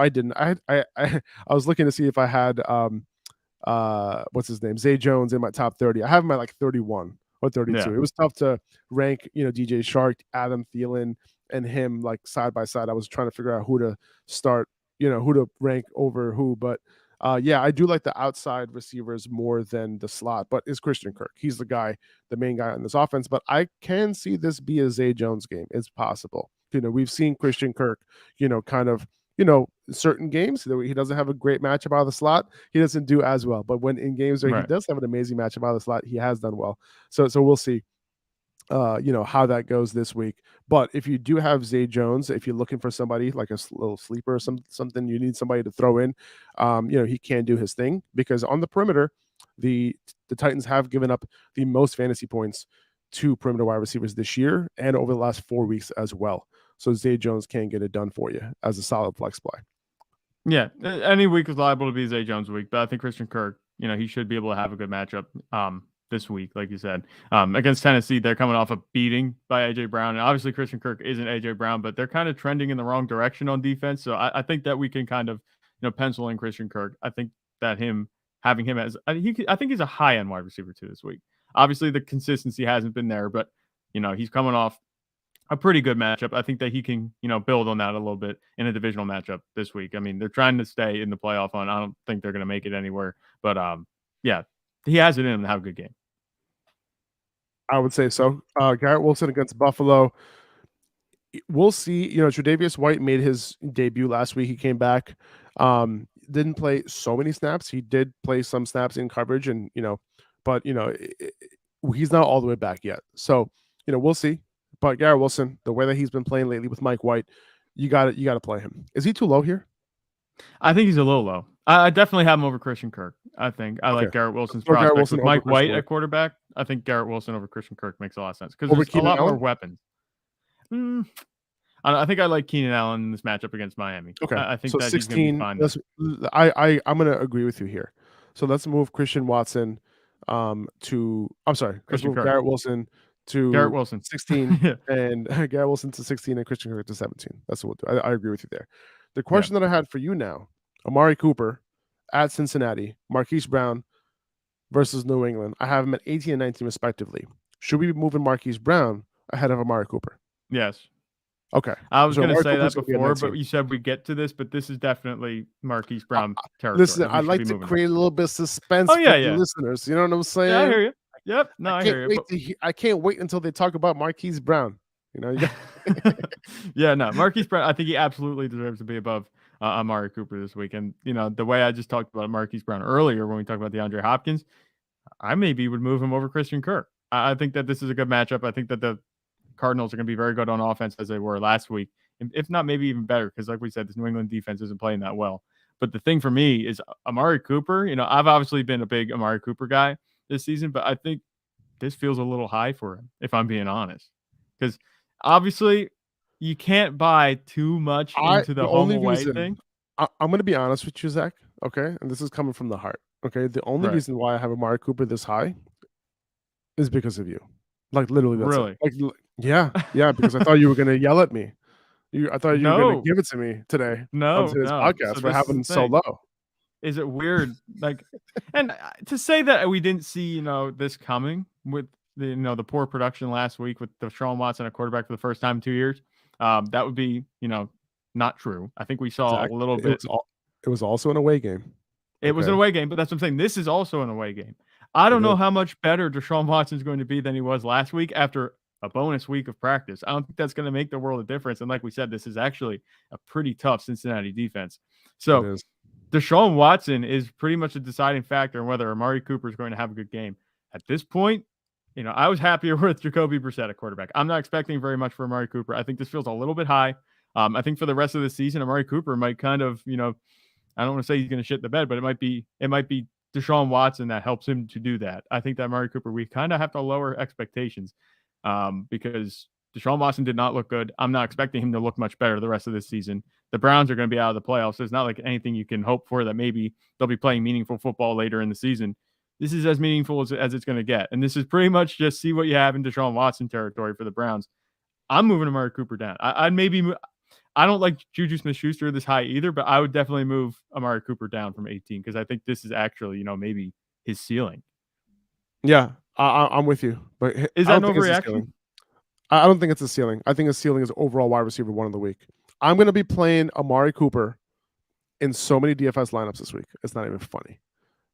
didn't. I was looking to see if I had what's his name, Zay Jones in my top 30. I have him at like 31 or 32. Yeah. It was tough to rank, DJ Shark, Adam Thielen, and him like side by side. I was trying to figure out who to start, who to rank over who, but Yeah, I do like the outside receivers more than the slot, but it's Christian Kirk. He's the guy, the main guy on this offense. But I can see this be a Zay Jones game. It's possible. We've seen Christian Kirk, kind of, certain games he doesn't have a great matchup out of the slot, he doesn't do as well. But when in games where he does have an amazing matchup out of the slot, he has done well. So we'll see how that goes this week. But if you do have Zay Jones, if you're looking for somebody like a little sleeper or something, you need somebody to throw in, he can do his thing, because on the perimeter, the Titans have given up the most fantasy points to perimeter wide receivers this year and over the last 4 weeks as well. So Zay Jones can get it done for you as a solid flex play. Yeah, any week is liable to be Zay Jones' week, but I think Christian Kirk, he should be able to have a good matchup this week, like you said. Against Tennessee, they're coming off a beating by A.J. Brown. And obviously, Christian Kirk isn't A.J. Brown, but they're kind of trending in the wrong direction on defense. So I think that we can kind of, pencil in Christian Kirk. I think that having him as, I think he's a high-end wide receiver too this week. Obviously, the consistency hasn't been there, but, he's coming off a pretty good matchup. I think that he can, build on that a little bit in a divisional matchup this week. I mean, they're trying to stay in the playoff hunt. I don't think they're going to make it anywhere, but yeah, he has it in him to have a good game. I would say so. Garrett Wilson against Buffalo. We'll see. Tre'Davious White made his debut last week. He came back. Didn't play so many snaps. He did play some snaps in coverage, and but he's not all the way back yet. So we'll see. But Garrett Wilson, the way that he's been playing lately with Mike White, you got to play him. Is he too low here? I think he's a little low. I definitely have him over Christian Kirk. I think I like Garrett Wilson's prospects with Mike White at quarterback. I think Garrett Wilson over Christian Kirk makes a lot of sense because there's a lot more weapons. I think I like Keenan Allen in this matchup against Miami. Okay, I think so that 16. He's going to be fine. I'm going to agree with you here. So let's move Christian Watson to. I'm sorry, let's move Garrett Wilson to Garrett Wilson 16 yeah. And Garrett Wilson to 16 and Christian Kirk to 17. That's what we'll do. I agree with you there. The question that I had for you now: Amari Cooper at Cincinnati, Marquise Brown versus New England. I have them at 18 and 19 respectively. Should we be moving Marquise Brown ahead of Amari Cooper? Yes. Okay. I was going to say that before, but you said we get to this, but this is definitely Marquise Brown territory. Listen, I like to create a little bit of suspense for the listeners. You know what I'm saying? Yeah, I hear you. Yep. No, I hear you. I can't wait until they talk about Marquise Brown. Yeah, no, Marquise Brown, I think he absolutely deserves to be above Amari Cooper this week. And, the way I just talked about Marquise Brown earlier when we talked about DeAndre Hopkins, I maybe would move him over Christian Kirk. I think that this is a good matchup. I think that the Cardinals are going to be very good on offense as they were last week. If not, maybe even better, because like we said, this New England defense isn't playing that well. But the thing for me is Amari Cooper. I've obviously been a big Amari Cooper guy this season, but I think this feels a little high for him, if I'm being honest. Because obviously you can't buy too much into the home away thing. I'm going to be honest with you, Zach. Okay. And this is coming from the heart. Okay. The only reason why I have Amari Cooper this high is because of you. Like literally. That's really? Like, yeah. Because I thought you were going to yell at me. I thought you were going to give it to me today. No. On today's podcast for having so low. Is it weird? And to say that we didn't see, this coming with the poor production last week with Deshaun Watson, a quarterback for the first time in 2 years, that would be, not true. I think we saw a little bit. It was also an away game. It was an away game, but that's what I'm saying. This is also an away game. I don't know how much better Deshaun Watson is going to be than he was last week after a bonus week of practice. I don't think that's going to make the world of difference. And like we said, this is actually a pretty tough Cincinnati defense. So Deshaun Watson is pretty much a deciding factor in whether Amari Cooper is going to have a good game. At this point, I was happier with Jacoby Brissett at quarterback. I'm not expecting very much for Amari Cooper. I think this feels a little bit high. I think for the rest of the season, Amari Cooper might kind of, I don't want to say he's going to shit the bed, but it might be Deshaun Watson that helps him to do that. I think that Amari Cooper, we kind of have to lower expectations because Deshaun Watson did not look good. I'm not expecting him to look much better the rest of this season. The Browns are going to be out of the playoffs. So it's not like anything you can hope for that maybe they'll be playing meaningful football later in the season. This is as meaningful as it's going to get. And this is pretty much just see what you have in Deshaun Watson territory for the Browns. I'm moving Amari Cooper down. I don't like JuJu Smith-Schuster this high either, but I would definitely move Amari Cooper down from 18 because I think this is actually, maybe his ceiling. Yeah, I'm with you. But is that an overreaction? I don't think it's a ceiling. I think his ceiling is overall wide receiver 1 of the week. I'm going to be playing Amari Cooper in so many DFS lineups this week. It's not even funny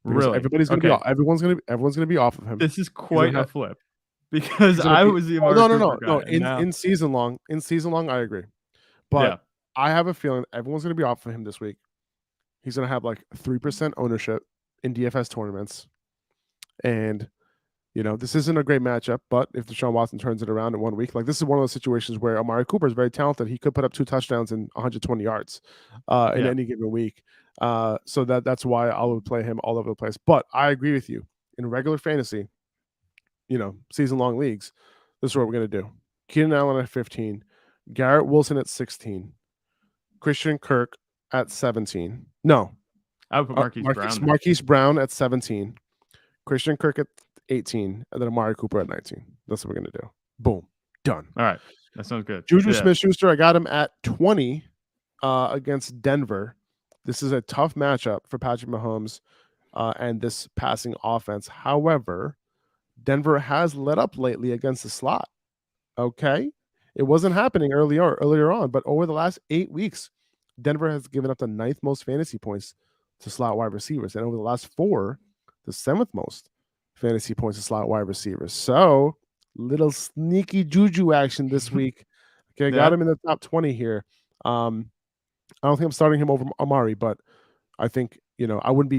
because Really? everyone's gonna be off of him. This is He's gonna quite a have flip because he's gonna I be was the oh, Amari Cooper no. guy, and now In season long, I agree. But yeah, I have a feeling everyone's gonna be off of him this week. He's gonna have like 3% ownership in DFS tournaments, and this isn't a great matchup, but if Deshaun Watson turns it around in 1 week, like this is one of those situations where Amari Cooper is very talented. He could put up 2 touchdowns and 120 yards in yeah, any given week. So that's why I would play him all over the place. But I agree with you. In regular fantasy, season long leagues, this is what we're gonna do. Keenan Allen at 15, Garrett Wilson at 16, Christian Kirk at 17. No, I would put Marquise Brown there. Marquise Brown at 17, Christian Kirk at 18, and then Amari Cooper at 19. That's what we're gonna do. Boom, done. All right, that sounds good. JuJu Smith-Schuster, I got him at 20 against Denver. This is a tough matchup for Patrick Mahomes and this passing offense. However, Denver has let up lately against the slot. Okay, it wasn't happening earlier on, but over the last 8 weeks, Denver has given up the 9th most fantasy points to slot wide receivers, and over the last 4, the 7th most fantasy points to slot wide receivers. So little sneaky juju action this week. Okay, I got him in the top 20 here. I don't think I'm starting him over Amari, but I think I wouldn't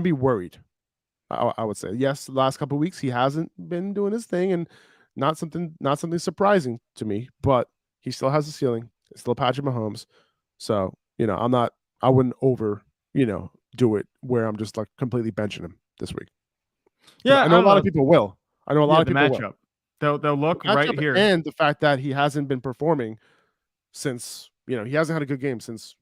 be worried. I would say yes. The last couple of weeks he hasn't been doing his thing, and not something surprising to me. But he still has a ceiling. It's still Patrick Mahomes. So I wouldn't do it where I'm just like completely benching him this week. Yeah, I know a lot of people will. I know a lot of people matchup. They'll look right here, and the fact that he hasn't been performing since he hasn't had a good game since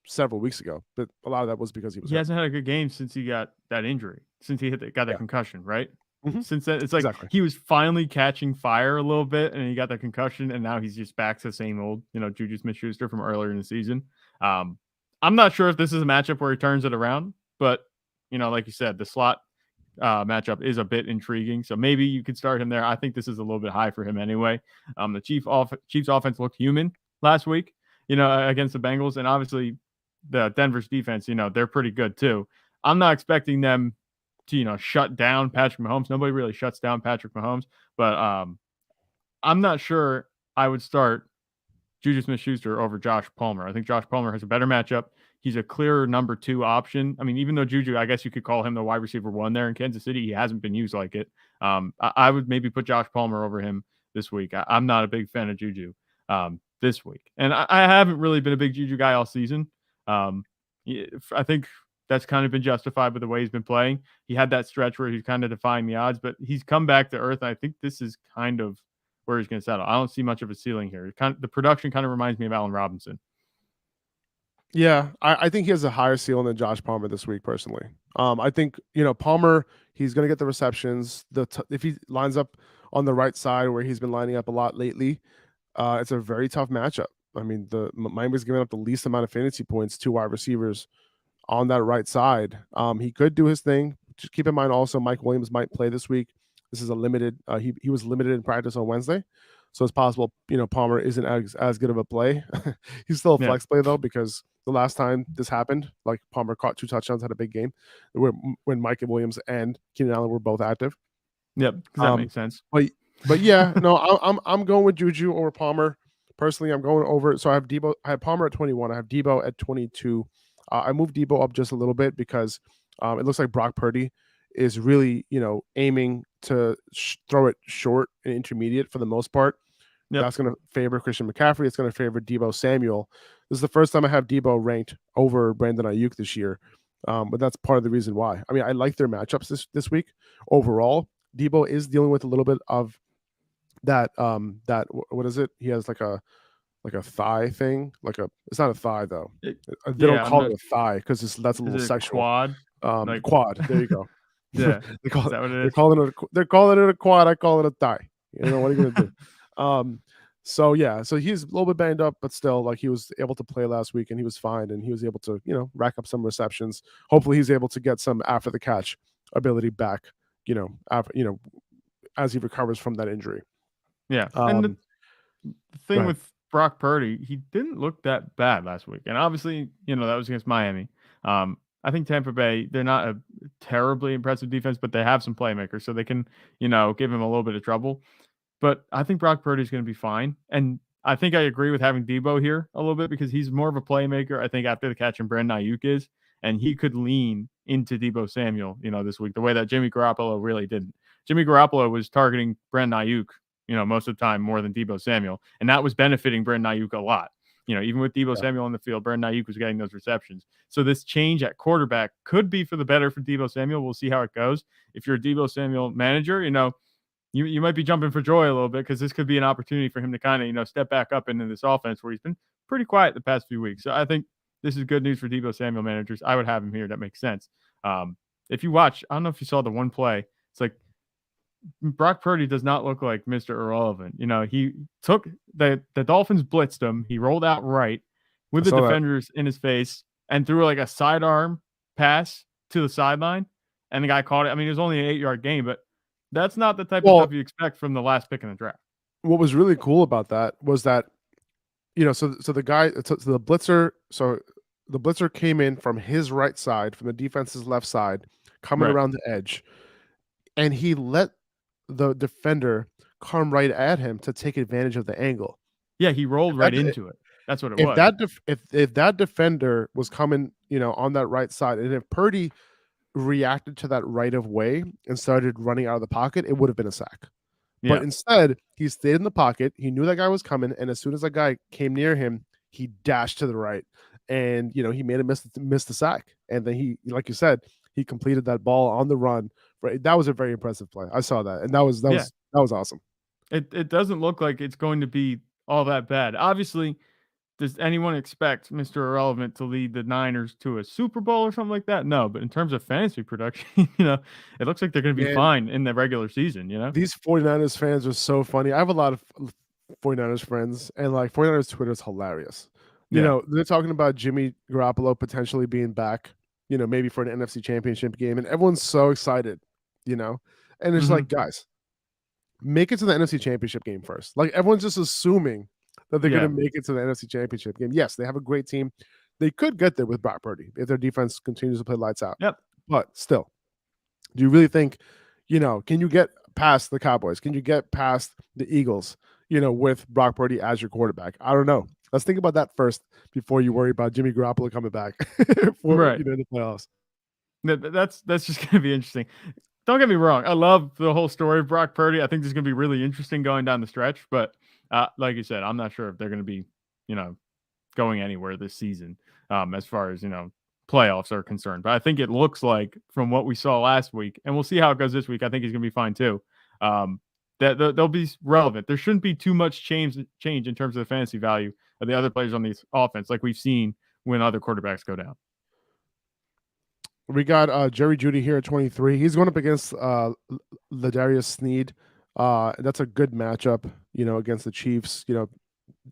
several weeks ago, but a lot of that was because he hasn't had a good game since he got that injury, since he got that concussion, right? Mm-hmm. Since then, it's like he was finally catching fire a little bit, and he got that concussion, and now he's just back to the same old, JuJu Smith-Schuster from earlier in the season. I'm not sure if this is a matchup where he turns it around, but like you said, the slot matchup is a bit intriguing, so maybe you could start him there. I think this is a little bit high for him anyway. The Chiefs offense looked human last week, against the Bengals, and obviously the Denver's defense, they're pretty good too. I'm not expecting them to, shut down Patrick Mahomes. Nobody really shuts down Patrick Mahomes, but I'm not sure I would start JuJu Smith-Schuster over Josh Palmer. I think Josh Palmer has a better matchup. He's a clearer number 2 option. I mean, even though JuJu, I guess you could call him the wide receiver 1 there in Kansas City, he hasn't been used like it. I would maybe put Josh Palmer over him this week. I'm not a big fan of JuJu this week, and I haven't really been a big JuJu guy all season. I think that's kind of been justified by the way he's been playing. He had that stretch where he's kind of defying the odds, but he's come back to earth. And I think this is kind of where he's going to settle. I don't see much of a ceiling here. The production kind of reminds me of Allen Robinson. Yeah, I think he has a higher ceiling than Josh Palmer this week, personally. I think Palmer, he's going to get the receptions. If he lines up on the right side where he's been lining up a lot lately, it's a very tough matchup. I mean, the Miami's giving up the least amount of fantasy points to wide receivers on that right side. He could do his thing. Just keep in mind also Mike Williams might play this week. This is a limited. He was limited in practice on Wednesday, so it's possible Palmer isn't as good of a play. He's still a flex play though, because the last time this happened, like Palmer caught 2 touchdowns, had a big game, when Mike Williams and Keenan Allen were both active. Yep, that makes sense. But yeah, no, I'm going with JuJu over Palmer. Personally, I'm going over. So I have Palmer at 21. I have Deebo at 22. I moved Deebo up just a little bit because it looks like Brock Purdy is really, aiming to throw it short and intermediate for the most part. Yep. That's going to favor Christian McCaffrey. It's going to favor Deebo Samuel. This is the first time I have Deebo ranked over Brandon Ayuk this year, but that's part of the reason why. I mean, I like their matchups this week. Overall, Deebo is dealing with a little bit of that what is it? He has like a thigh thing, it's not a thigh though. They don't call it a thigh because that's a little sexual. Quad. Quad. There you go. Yeah, they're calling it a quad. I call it a thigh. What are you gonna do? So yeah, so he's a little bit banged up, but still, like, he was able to play last week and he was fine, and he was able to rack up some receptions. Hopefully, he's able to get some after the catch ability back. As he recovers from that injury. Yeah, and the thing with Brock Purdy, he didn't look that bad last week. And obviously, that was against Miami. I think Tampa Bay, they're not a terribly impressive defense, but they have some playmakers, so they can, give him a little bit of trouble. But I think Brock Purdy is going to be fine. And I think I agree with having Deebo here a little bit because he's more of a playmaker, I think, after the catch and Brandon Ayuk is. And he could lean into Deebo Samuel, this week, the way that Jimmy Garoppolo really didn't. Jimmy Garoppolo was targeting Brandon Ayuk, most of the time more than Deebo Samuel. And that was benefiting Brandon Ayuk a lot. Even with Deebo Samuel on the field, Brandon Ayuk was getting those receptions. So this change at quarterback could be for the better for Deebo Samuel. We'll see how it goes. If you're a Deebo Samuel manager, you might be jumping for joy a little bit because this could be an opportunity for him to kind of, step back up into this offense where he's been pretty quiet the past few weeks. So I think this is good news for Deebo Samuel managers. I would have him here. That makes sense. If you watch, I don't know if you saw the one play. It's like Brock Purdy does not look like Mr. Irrelevant. He took the Dolphins blitzed him. He rolled out right with the defenders in his face and threw like a sidearm pass to the sideline. And the guy caught it. I mean, it was only an 8-yard gain, but that's not the type of stuff you expect from the last pick in the draft. What was really cool about that was that, so the guy, so the blitzer came in from his right side, from the defense's left side, coming around the edge, and he let the defender come right at him to take advantage of the angle. Yeah, he rolled right into it. That's what it was. If that defender was coming, on that right side, and if Purdy reacted to that right of way and started running out of the pocket, it would have been a sack. Yeah. But instead, he stayed in the pocket. He knew that guy was coming, and as soon as that guy came near him, he dashed to the right, and he made him miss the sack. And then he, like you said, he completed that ball on the run. Right, that was a very impressive play. I saw that, and that was awesome. It doesn't look like it's going to be all that bad. Obviously, does anyone expect Mr. Irrelevant to lead the Niners to a Super Bowl or something like that? No, but in terms of fantasy production, it looks like they're going to be fine in the regular season, These 49ers fans are so funny. I have a lot of 49ers friends, and 49ers Twitter is hilarious. They're talking about Jimmy Garoppolo potentially being back, maybe for an NFC Championship game, and everyone's so excited, and it's like, guys, make it to the NFC Championship game first. Everyone's just assuming that they're going to make it to the NFC Championship game. Yes, they have a great team. They could get there with Brock Purdy if their defense continues to play lights out. Yep. But still, do you really think, can you get past the Cowboys? Can you get past the Eagles, with Brock Purdy as your quarterback? I don't know. Let's think about that first before you worry about Jimmy Garoppolo coming back for the playoffs. That's just going to be interesting. Don't get me wrong. I love the whole story of Brock Purdy. I think this is going to be really interesting going down the stretch, but like you said, I'm not sure if they're going to be, going anywhere this season as far as, playoffs are concerned. But I think it looks like from what we saw last week, and we'll see how it goes this week, I think he's going to be fine too, that they'll be relevant. There shouldn't be too much change in terms of the fantasy value of the other players on the offense like we've seen when other quarterbacks go down. We got Jerry Jeudy here at 23. He's going up against Ladarius Sneed. That's a good matchup, against the Chiefs.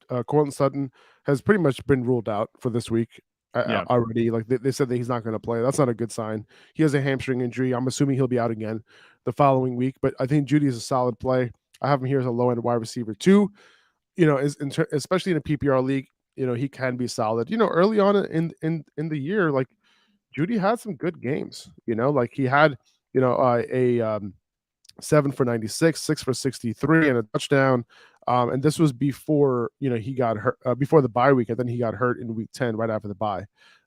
Courtland Sutton has pretty much been ruled out for this week already. They said that he's not going to play. That's not a good sign. He has a hamstring injury. I'm assuming he'll be out again the following week. But I think Jeudy is a solid play. I have him here as a low-end wide receiver too. Especially in a PPR league, he can be solid. Early on in the year, Jeudy had some good games. He had a 7 for 96, 6 for 63, and a touchdown. And this was before he got hurt before the bye week, and then he got hurt in week 10 right after the bye.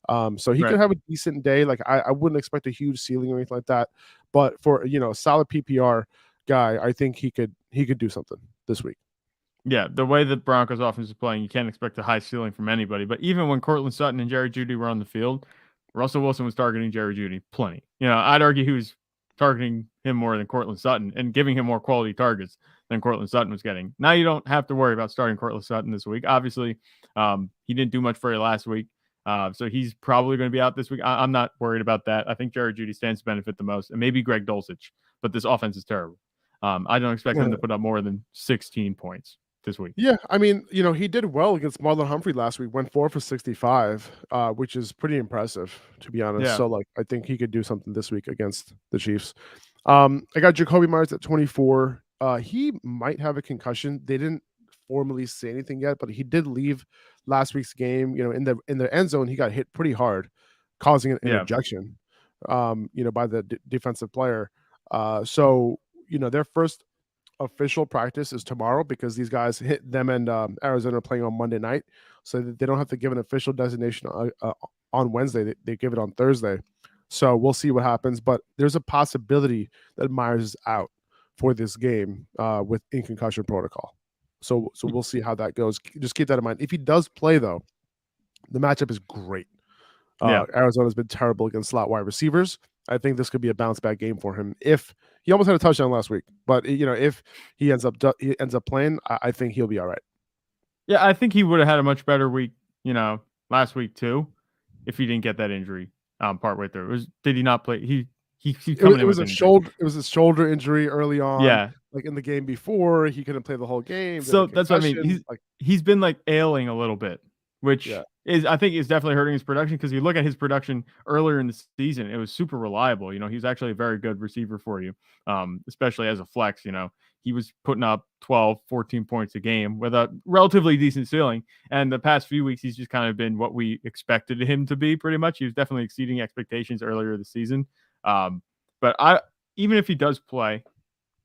So he could have a decent day. I wouldn't expect a huge ceiling or anything like that, but for a solid PPR guy, I think he could do something this week. Yeah, the way the Broncos offense is playing, you can't expect a high ceiling from anybody. But even when Courtland Sutton and Jerry Jeudy were on the field, Russell Wilson was targeting Jerry Jeudy plenty. I'd argue he was targeting him more than Courtland Sutton and giving him more quality targets than Courtland Sutton was getting. Now you don't have to worry about starting Courtland Sutton this week. Obviously, he didn't do much for you last week, so he's probably going to be out this week. I'm not worried about that. I think Jerry Jeudy stands to benefit the most, and maybe Greg Dulcich, but this offense is terrible. I don't expect him to put up more than 16 points this week. Yeah, I mean, he did well against Marlon Humphrey last week, went 4 for 65, which is pretty impressive, to be honest. Yeah. So, I think he could do something this week against the Chiefs. I got Jacoby Myers at 24. He might have a concussion. They didn't formally say anything yet, but he did leave last week's game. In the end zone, he got hit pretty hard, causing an ejection. By the defensive player. So their first official practice is tomorrow because these guys hit them and Arizona are playing on Monday night, so they don't have to give an official designation on Wednesday. They give it on Thursday. So we'll see what happens, but there's a possibility that Myers is out for this game with in concussion protocol. So we'll see how that goes. Just keep that in mind. If he does play, though, the matchup is great. Arizona's been terrible against slot wide receivers. I think this could be a bounce back game for him. If he almost had a touchdown last week, but if he ends up playing, I think he'll be all right. Yeah, I think he would have had a much better week, last week too, if he didn't get that injury partway through. Did he not play? It was a shoulder. It was a shoulder injury early on. Yeah, like in the game before, he couldn't play the whole game. So that's what I mean. He's been like ailing a little bit, which I think is definitely hurting his production, because you look at his production earlier in the season, it was super reliable. He's actually a very good receiver for you, especially as a flex. He was putting up 12, 14 points a game with a relatively decent ceiling. And the past few weeks, he's just kind of been what we expected him to be pretty much. He was definitely exceeding expectations earlier this season. But even if he does play,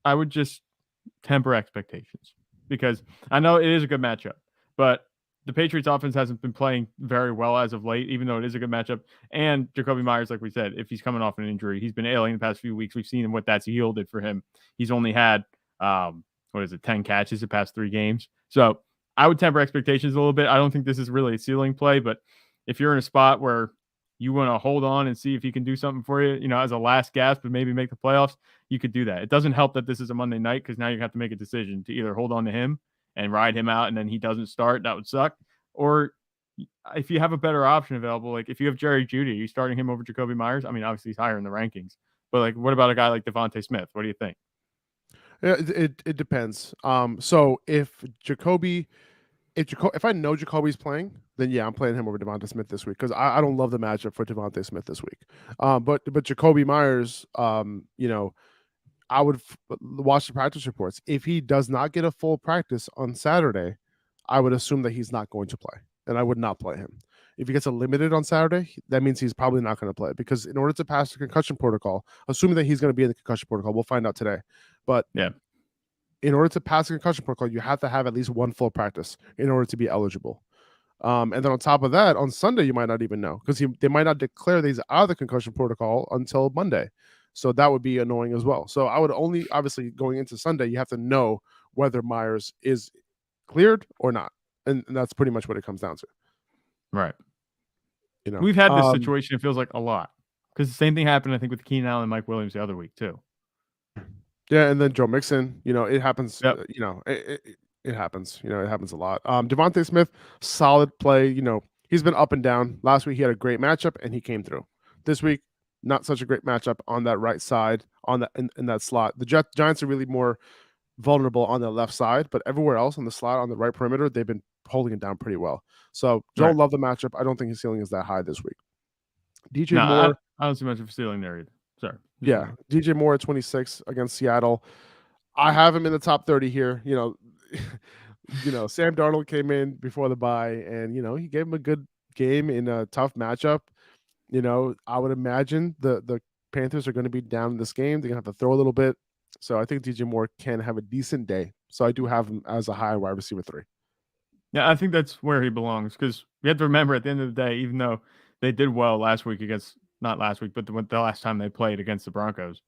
I would just temper expectations, because I know it is a good matchup, but the Patriots offense hasn't been playing very well as of late, even though it is a good matchup. And Jakobi Meyers, like we said, if he's coming off an injury, he's been ailing the past few weeks. We've seen what that's yielded for him. He's only had 10 catches the past 3 games. So I would temper expectations a little bit. I don't think this is really a ceiling play, but if you're in a spot where you want to hold on and see if he can do something for you, as a last gasp, but maybe make the playoffs, you could do that. It doesn't help that this is a Monday night, because now you have to make a decision to either hold on to him and ride him out and then he doesn't start. That would suck. Or if you have a better option available, like if you have Jerry Jeudy, are you starting him over Jakobi Meyers? I mean, obviously he's higher in the rankings, but like, what about a guy like Devontae Smith? What do you think? Yeah, it depends. So if I know Jacoby's playing, then yeah, I'm playing him over Devontae Smith this week, because I don't love the matchup for Devontae Smith this week. But Jakobi Meyers, I would watch the practice reports. If he does not get a full practice on Saturday, I would assume that he's not going to play, and I would not play him. If he gets a limited on Saturday, that means he's probably not going to play, because in order to pass the concussion protocol, assuming that he's going to be in the concussion protocol, we'll find out today. But yeah, in order to pass the concussion protocol, you have to have at least one full practice in order to be eligible. And then on top of that, on Sunday, you might not even know, because they might not declare these out of the concussion protocol until Monday. So that would be annoying as well. So I would only, obviously, going into Sunday, you have to know whether Myers is cleared or not. And that's pretty much what it comes down to. Right. We've had this situation, it feels like, a lot, because the same thing happened, I think, with Keenan Allen and Mike Williams the other week too. Yeah, and then Joe Mixon, it happens. Yep. It happens. It happens a lot. Devontae Smith, solid play. He's been up and down. Last week he had a great matchup and he came through. This week, not such a great matchup on that right side, on that in that slot. The Giants are really more vulnerable on the left side, but everywhere else on the slot on the right perimeter, they've been holding it down pretty well. So don't love the matchup. I don't think his ceiling is that high this week. DJ Moore, I don't see much of a ceiling there either. Sorry. Yeah, DJ Moore at 26 against Seattle. I have him in the top 30 here. Sam Darnold came in before the bye, and he gave him a good game in a tough matchup. I would imagine the Panthers are going to be down in this game. They're going to have to throw a little bit. So I think DJ Moore can have a decent day. So I do have him as a high wide receiver 3. Yeah, I think that's where he belongs, because we have to remember, at the end of the day, even though they did well last week against, not last week, but the last time they played against the Broncos,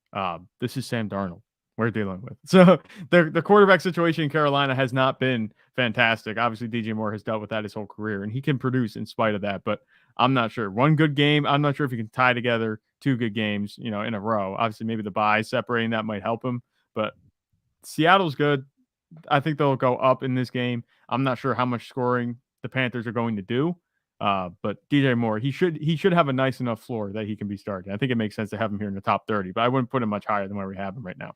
this is Sam Darnold we're dealing with. So the quarterback situation in Carolina has not been fantastic. Obviously, DJ Moore has dealt with that his whole career, and he can produce in spite of that. But I'm not sure. One good game, I'm not sure if he can tie together 2 good games, in a row. Obviously, maybe the bye separating that might help him. But Seattle's good. I think they'll go up in this game. I'm not sure how much scoring the Panthers are going to do. But DJ Moore, he should have a nice enough floor that he can be starting. I think it makes sense to have him here in the top 30, but I wouldn't put him much higher than where we have him right now.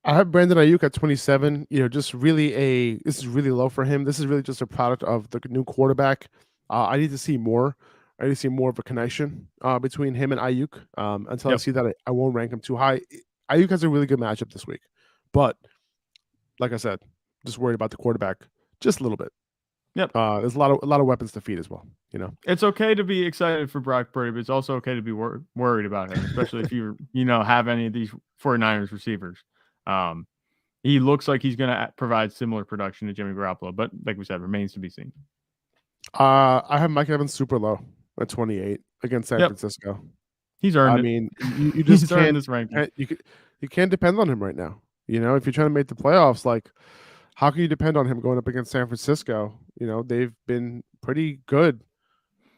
I have Brandon Ayuk at 27. This is really low for him. This is really just a product of the new quarterback. I need to see more. I need to see more of a connection between him and Ayuk. Until I see that, I won't rank him too high. Ayuk has a really good matchup this week, but like I said, Just worried about the quarterback just a little bit. Yep. There's a lot of weapons to feed as well. It's okay to be excited for Brock Purdy, but it's also okay to be worried about him, especially if you have any of these 49ers receivers. He looks like he's going to provide similar production to Jimmy Garoppolo, but like we said, remains to be seen. I have Mike Evans super low at 28 against San Francisco. He's earned it. I mean, you just can't. This ranking. You can't depend on him right now. If you're trying to make the playoffs, like, how can you depend on him going up against San Francisco? They've been pretty good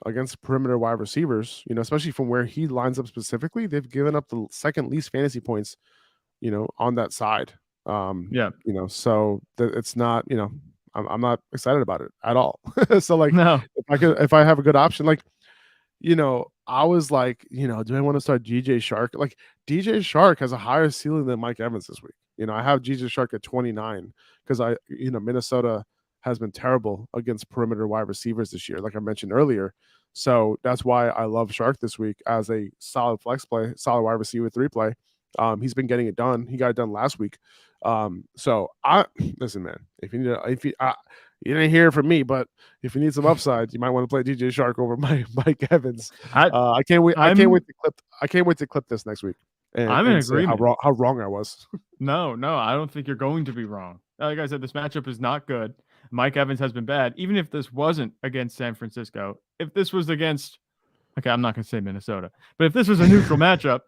against perimeter wide receivers. Especially from where he lines up specifically, they've given up the second least fantasy points. On that side. So it's not. I'm not excited about it at all. So like, no. if I have a good option, like, I was like, do I want to start DJ Shark? Like, DJ Shark has a higher ceiling than Mike Evans this week. I have DJ Shark at 29 because Minnesota has been terrible against perimeter wide receivers this year, like I mentioned earlier. So that's why I love Shark this week as a solid flex play, solid wide receiver 3 play. He's been getting it done. He got it done last week. So listen, man, if you you didn't hear it from me, but if you need some upside, you might want to play DJ Shark over Mike Evans. I can't wait. I can't wait to clip this next week. I'm in agreement. How wrong I was. No, I don't think you're going to be wrong. Like I said, this matchup is not good. Mike Evans has been bad. Even if this wasn't against San Francisco, if this was against, I'm not going to say Minnesota, but if this was a neutral matchup,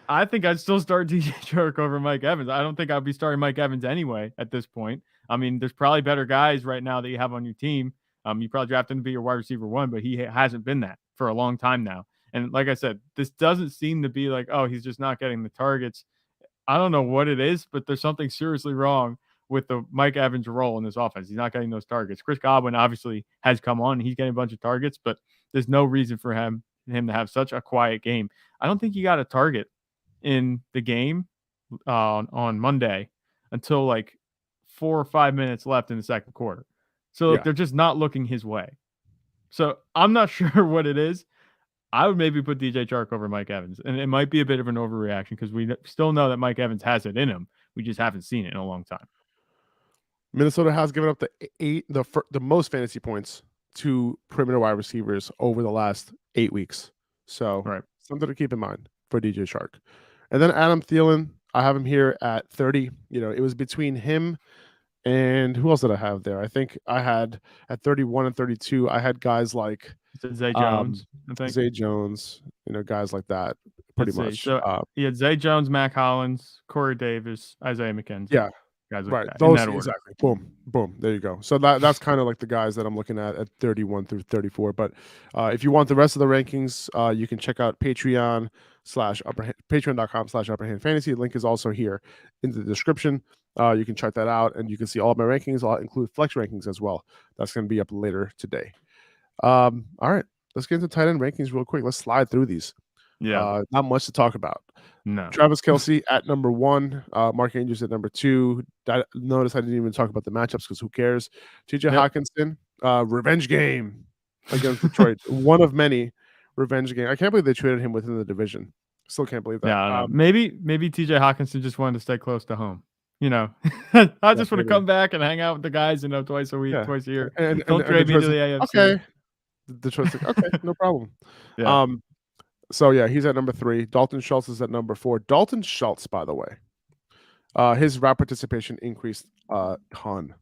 I think I'd still start DJ Shark over Mike Evans. I don't think I'd be starting Mike Evans anyway at this point. I mean, there's probably better guys right now that you have on your team. You probably draft him to be your wide receiver 1, but he hasn't been that for a long time now. And like I said, this doesn't seem to be like, oh, he's just not getting the targets. I don't know what it is, but there's something seriously wrong with the Mike Evans role in this offense. He's not getting those targets. Chris Godwin obviously has come on. He's getting a bunch of targets, but there's no reason for him to have such a quiet game. I don't think he got a target in the game on Monday until like 4 or 5 minutes left in the second quarter. So they're just not looking his way. So I'm not sure what it is. I would maybe put DJ Chark over Mike Evans, and it might be a bit of an overreaction because we still know that Mike Evans has it in him. We just haven't seen it in a long time. Minnesota has given up the most fantasy points to perimeter wide receivers over the last 8 weeks. So something to keep in mind for DJ Chark. And then Adam Thielen, I have him here at 30. It was between him and who else did I have there? I think I had at 31 and 32, I had guys like Zay Jones, Zay Jones, guys like that, pretty much. So he had Zay Jones, Mac Hollins, Corey Davis, Isaiah McKenzie. Yeah, guys like right. that. Those exactly. Boom. There you go. So that's kind of like the guys that I'm looking at 31 through 34. But if you want the rest of the rankings, you can check out patreon.com/upperhandfantasy. The link is also here in the description. You can check that out, and you can see all of my rankings. I'll include flex rankings as well. That's going to be up later today. All right, let's get into tight end rankings real quick. Let's slide through these. Yeah, not much to talk about. No. Travis Kelce at number 1, Mark Andrews at number 2. Notice I didn't even talk about the matchups because who cares? TJ Hawkinson, revenge game against Detroit. One of many revenge game. I can't believe they traded him within the division. Still can't believe that. Yeah, maybe TJ Hawkinson just wanted to stay close to home. I just want to come back and hang out with the guys, twice a week, twice a year. And don't trade me to the AFC. Okay. Detroit's like, okay, no problem. Yeah. So he's at number 3. Dalton Schultz is at number 4. Dalton Schultz, by the way, his route participation increased a ton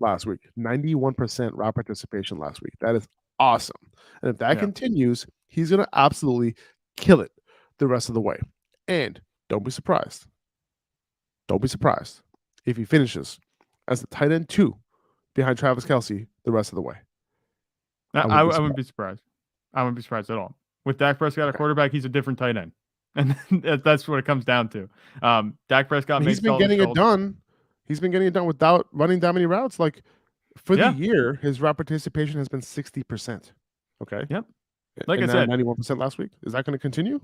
last week. 91% route participation last week. That is awesome. And if that continues, he's going to absolutely kill it the rest of the way. And don't be surprised. Don't be surprised if he finishes as the tight end 2 behind Travis Kelce the rest of the way. I wouldn't be surprised. I wouldn't be surprised at all. With Dak Prescott, a quarterback, he's a different tight end. And that's what it comes down to. Dak Prescott he's been getting it done. He's been getting it done without running that many routes. Like, for the year, his route participation has been 60%. Okay. Yep. Like I said, 91% last week. Is that going to continue?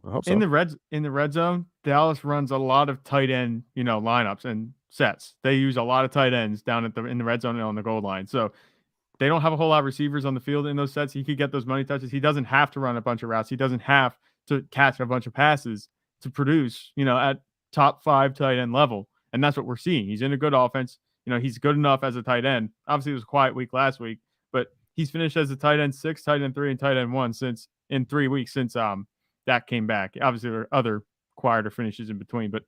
I hope so. In the red zone, Dallas runs a lot of tight end, lineups and sets. They use a lot of tight ends down in the red zone and on the goal line. So they don't have a whole lot of receivers on the field in those sets. He could get those money touches. He doesn't have to run a bunch of routes. He doesn't have to catch a bunch of passes to produce, at top 5 tight end level. And that's what we're seeing. He's in a good offense. he's good enough as a tight end. Obviously, it was a quiet week last week, but he's finished as a tight end 6, tight end 3, and tight end 1 in 3 weeks since Dak came back. Obviously, there are other quieter finishes in between, but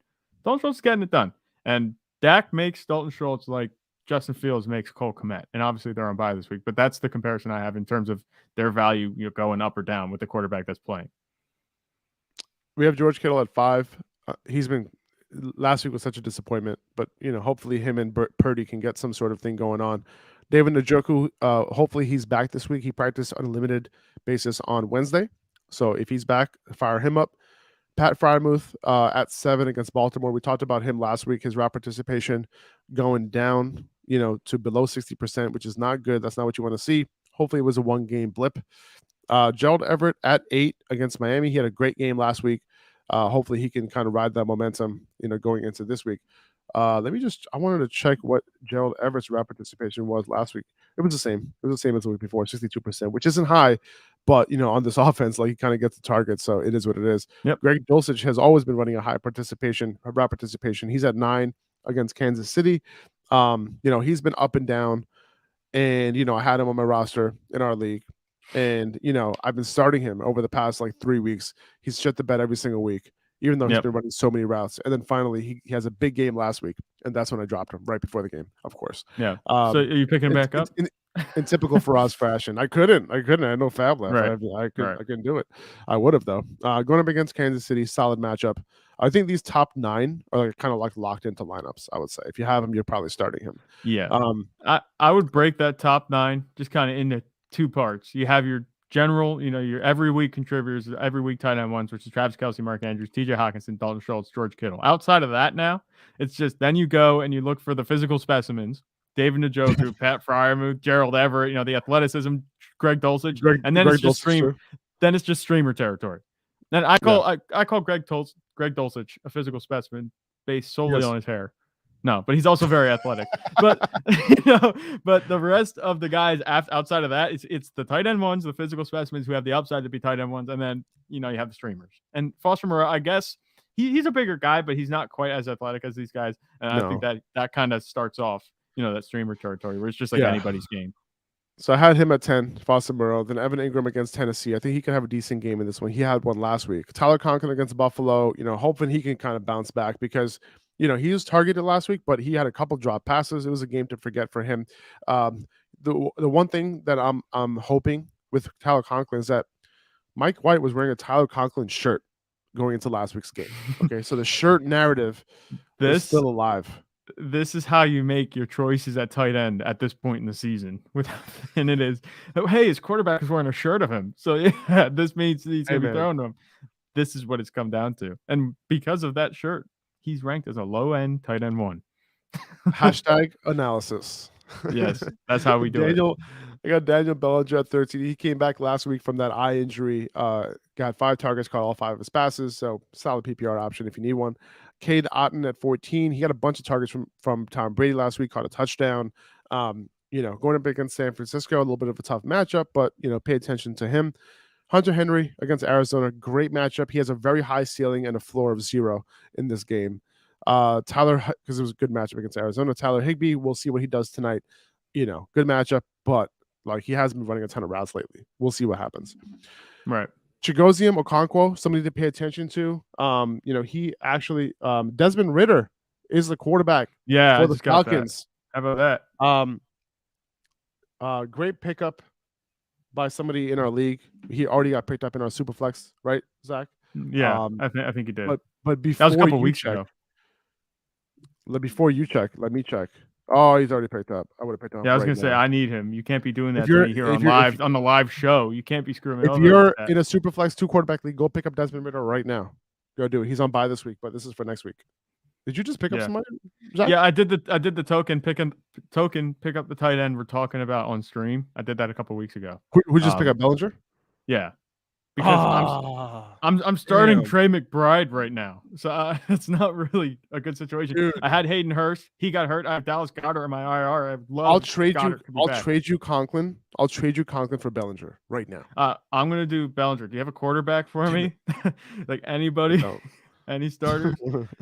Dalton Schultz is getting it done. And Dak makes Dalton Schultz like Justin Fields makes Cole Kmet. And obviously, they're on bye this week, but that's the comparison I have in terms of their value going up or down with the quarterback that's playing. We have George Kittle at 5. He's been last week was such a disappointment, but hopefully him and Purdy can get some sort of thing going on. David Njoku, hopefully he's back this week. He practiced on a limited basis on Wednesday, so if he's back, fire him up. Pat Freiermuth at 7 against Baltimore. We talked about him last week. His route participation going down, to below 60%, which is not good. That's not what you want to see. Hopefully it was a one-game blip. Gerald Everett at 8 against Miami. He had a great game last week. Hopefully he can kind of ride that momentum, going into this week. I wanted to check what Gerald Everett's route participation was last week. It was the same. It was the same as the week before, 62%, which isn't high, but on this offense, like he kind of gets the target, so it is what it is. Yep. Greg Dulcich has always been running a high route participation. He's at 9 against Kansas City. He's been up and down, and I had him on my roster in our league. And, I've been starting him over the past 3 weeks. He's shut the bed every single week, even though he's been running so many routes. And then finally, he has a big game last week. And that's when I dropped him right before the game, of course. Yeah. So are you picking him back up? In typical Faraz fashion. I couldn't. I had no fab left. Right. I couldn't do it. I would have, though. Going up against Kansas City, solid matchup. I think these top 9 are kind of locked into lineups, I would say. If you have him, you're probably starting him. Yeah. I would break that top 9 just kind of into 2 parts. You have your general, your every week contributors, every week tight end ones, which is Travis Kelce, Mark Andrews, TJ Hawkinson, Dalton Schultz, George Kittle. Outside of that now, it's just then you go and you look for the physical specimens, David Njoku, Pat Freiermuth, Gerald Everett, the athleticism, Greg Dulcich, and then it's just streamer territory. Then I call Greg Dulcich a physical specimen based solely on his hair. No, but he's also very athletic. But but the rest of the guys outside of that, it's the tight end ones, the physical specimens who have the upside to be tight end ones, and then you have the streamers. And Foster Moreau, I guess he's a bigger guy, but he's not quite as athletic as these guys. And I think that kind of starts off, that streamer territory where it's just like anybody's game. So I had him at 10, Foster Moreau. Then Evan Ingram against Tennessee. I think he could have a decent game in this one. He had one last week. Tyler Conklin against Buffalo. Hoping he can kind of bounce back because he was targeted last week, but he had a couple drop passes. It was a game to forget for him. The one thing that I'm hoping with Tyler Conklin is that Mike White was wearing a Tyler Conklin shirt going into last week's game. Okay, so the shirt narrative is still alive. This is how you make your choices at tight end at this point in the season. And it is, hey, his quarterback is wearing a shirt of him. So yeah, this means he's going to be thrown to him. This is what it's come down to. And because of that shirt, he's ranked as a low-end tight end 1. Hashtag analysis. Yes, that's how we do it. I got Daniel Bellinger at 13. He came back last week from that eye injury. Got 5 targets, caught all 5 of his passes. So solid PPR option if you need one. Cade Otton at 14. He got a bunch of targets from Tom Brady last week, caught a touchdown. Going up against San Francisco, a little bit of a tough matchup, but pay attention to him. Hunter Henry against Arizona, great matchup. He has a very high ceiling and a floor of 0 in this game. Tyler, because it was a good matchup against Arizona. Tyler Higbee, we'll see what he does tonight. Good matchup, but he hasn't been running a ton of routes lately. We'll see what happens. Right. Chigozie Okonkwo, somebody to pay attention to. He actually Desmond Ridder is the quarterback for the Falcons. How about that? Great pickup by somebody in our league. He already got picked up in our Superflex, right, Zach? Yeah, I think he did. But before that was a couple weeks ago. Before you check, let me check. Oh, he's already picked up. I would have picked up. Yeah, I was gonna say I need him. You can't be doing that to me here on the live show. You can't be screwing me over. If you're in a Superflex 2 quarterback league, go pick up Desmond Ridder right now. Go do it. He's on bye this week, but this is for next week. Did you just pick up somebody? Yeah, I did the token pick up the tight end we're talking about on stream. I did that a couple weeks ago. Who just pick up Bellinger? Yeah. Because I'm starting Trey McBride right now, so it's not really a good situation. Dude. I had Hayden Hurst, he got hurt. I have Dallas Goedert in my IR. I'll trade you Conklin. I'll trade you Conklin for Bellinger right now. I'm gonna do Bellinger. Do you have a quarterback for me? Like anybody? No. Any starters?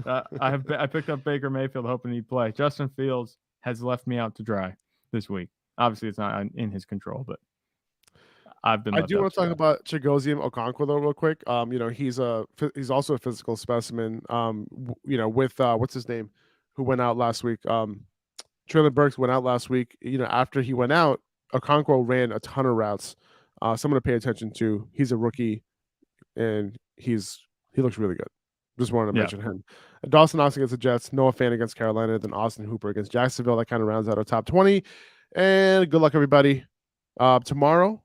I picked up Baker Mayfield, hoping he'd play. Justin Fields has left me out to dry this week. Obviously, it's not in his control, but I've been. I do want to talk about Chigoziem Okonkwo though, real quick. He's also a physical specimen. With what's his name, who went out last week. Traylon Burks went out last week. After he went out, Okonkwo ran a ton of routes. Someone to pay attention to. He's a rookie, and he looks really good. Just wanted to mention him. Dawson Knox against the Jets, Noah Fant against Carolina, then Austin Hooper against Jacksonville. That kind of rounds out our top 20. And good luck, everybody. Tomorrow,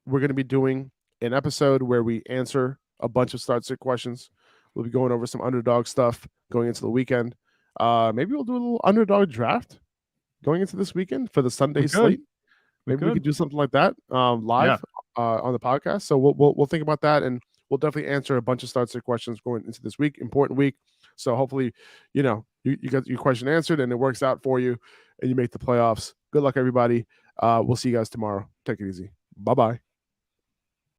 we're going to be doing an episode where we answer a bunch of start-sit questions. We'll be going over some underdog stuff going into the weekend. Maybe we'll do a little underdog draft going into this weekend for the Sunday slate. Maybe we could do something like that live on the podcast. So we'll think about that, and we'll definitely answer a bunch of start-sit questions going into this week, important week. So hopefully, you got your question answered and it works out for you and you make the playoffs. Good luck, everybody. We'll see you guys tomorrow. Take it easy. Bye-bye.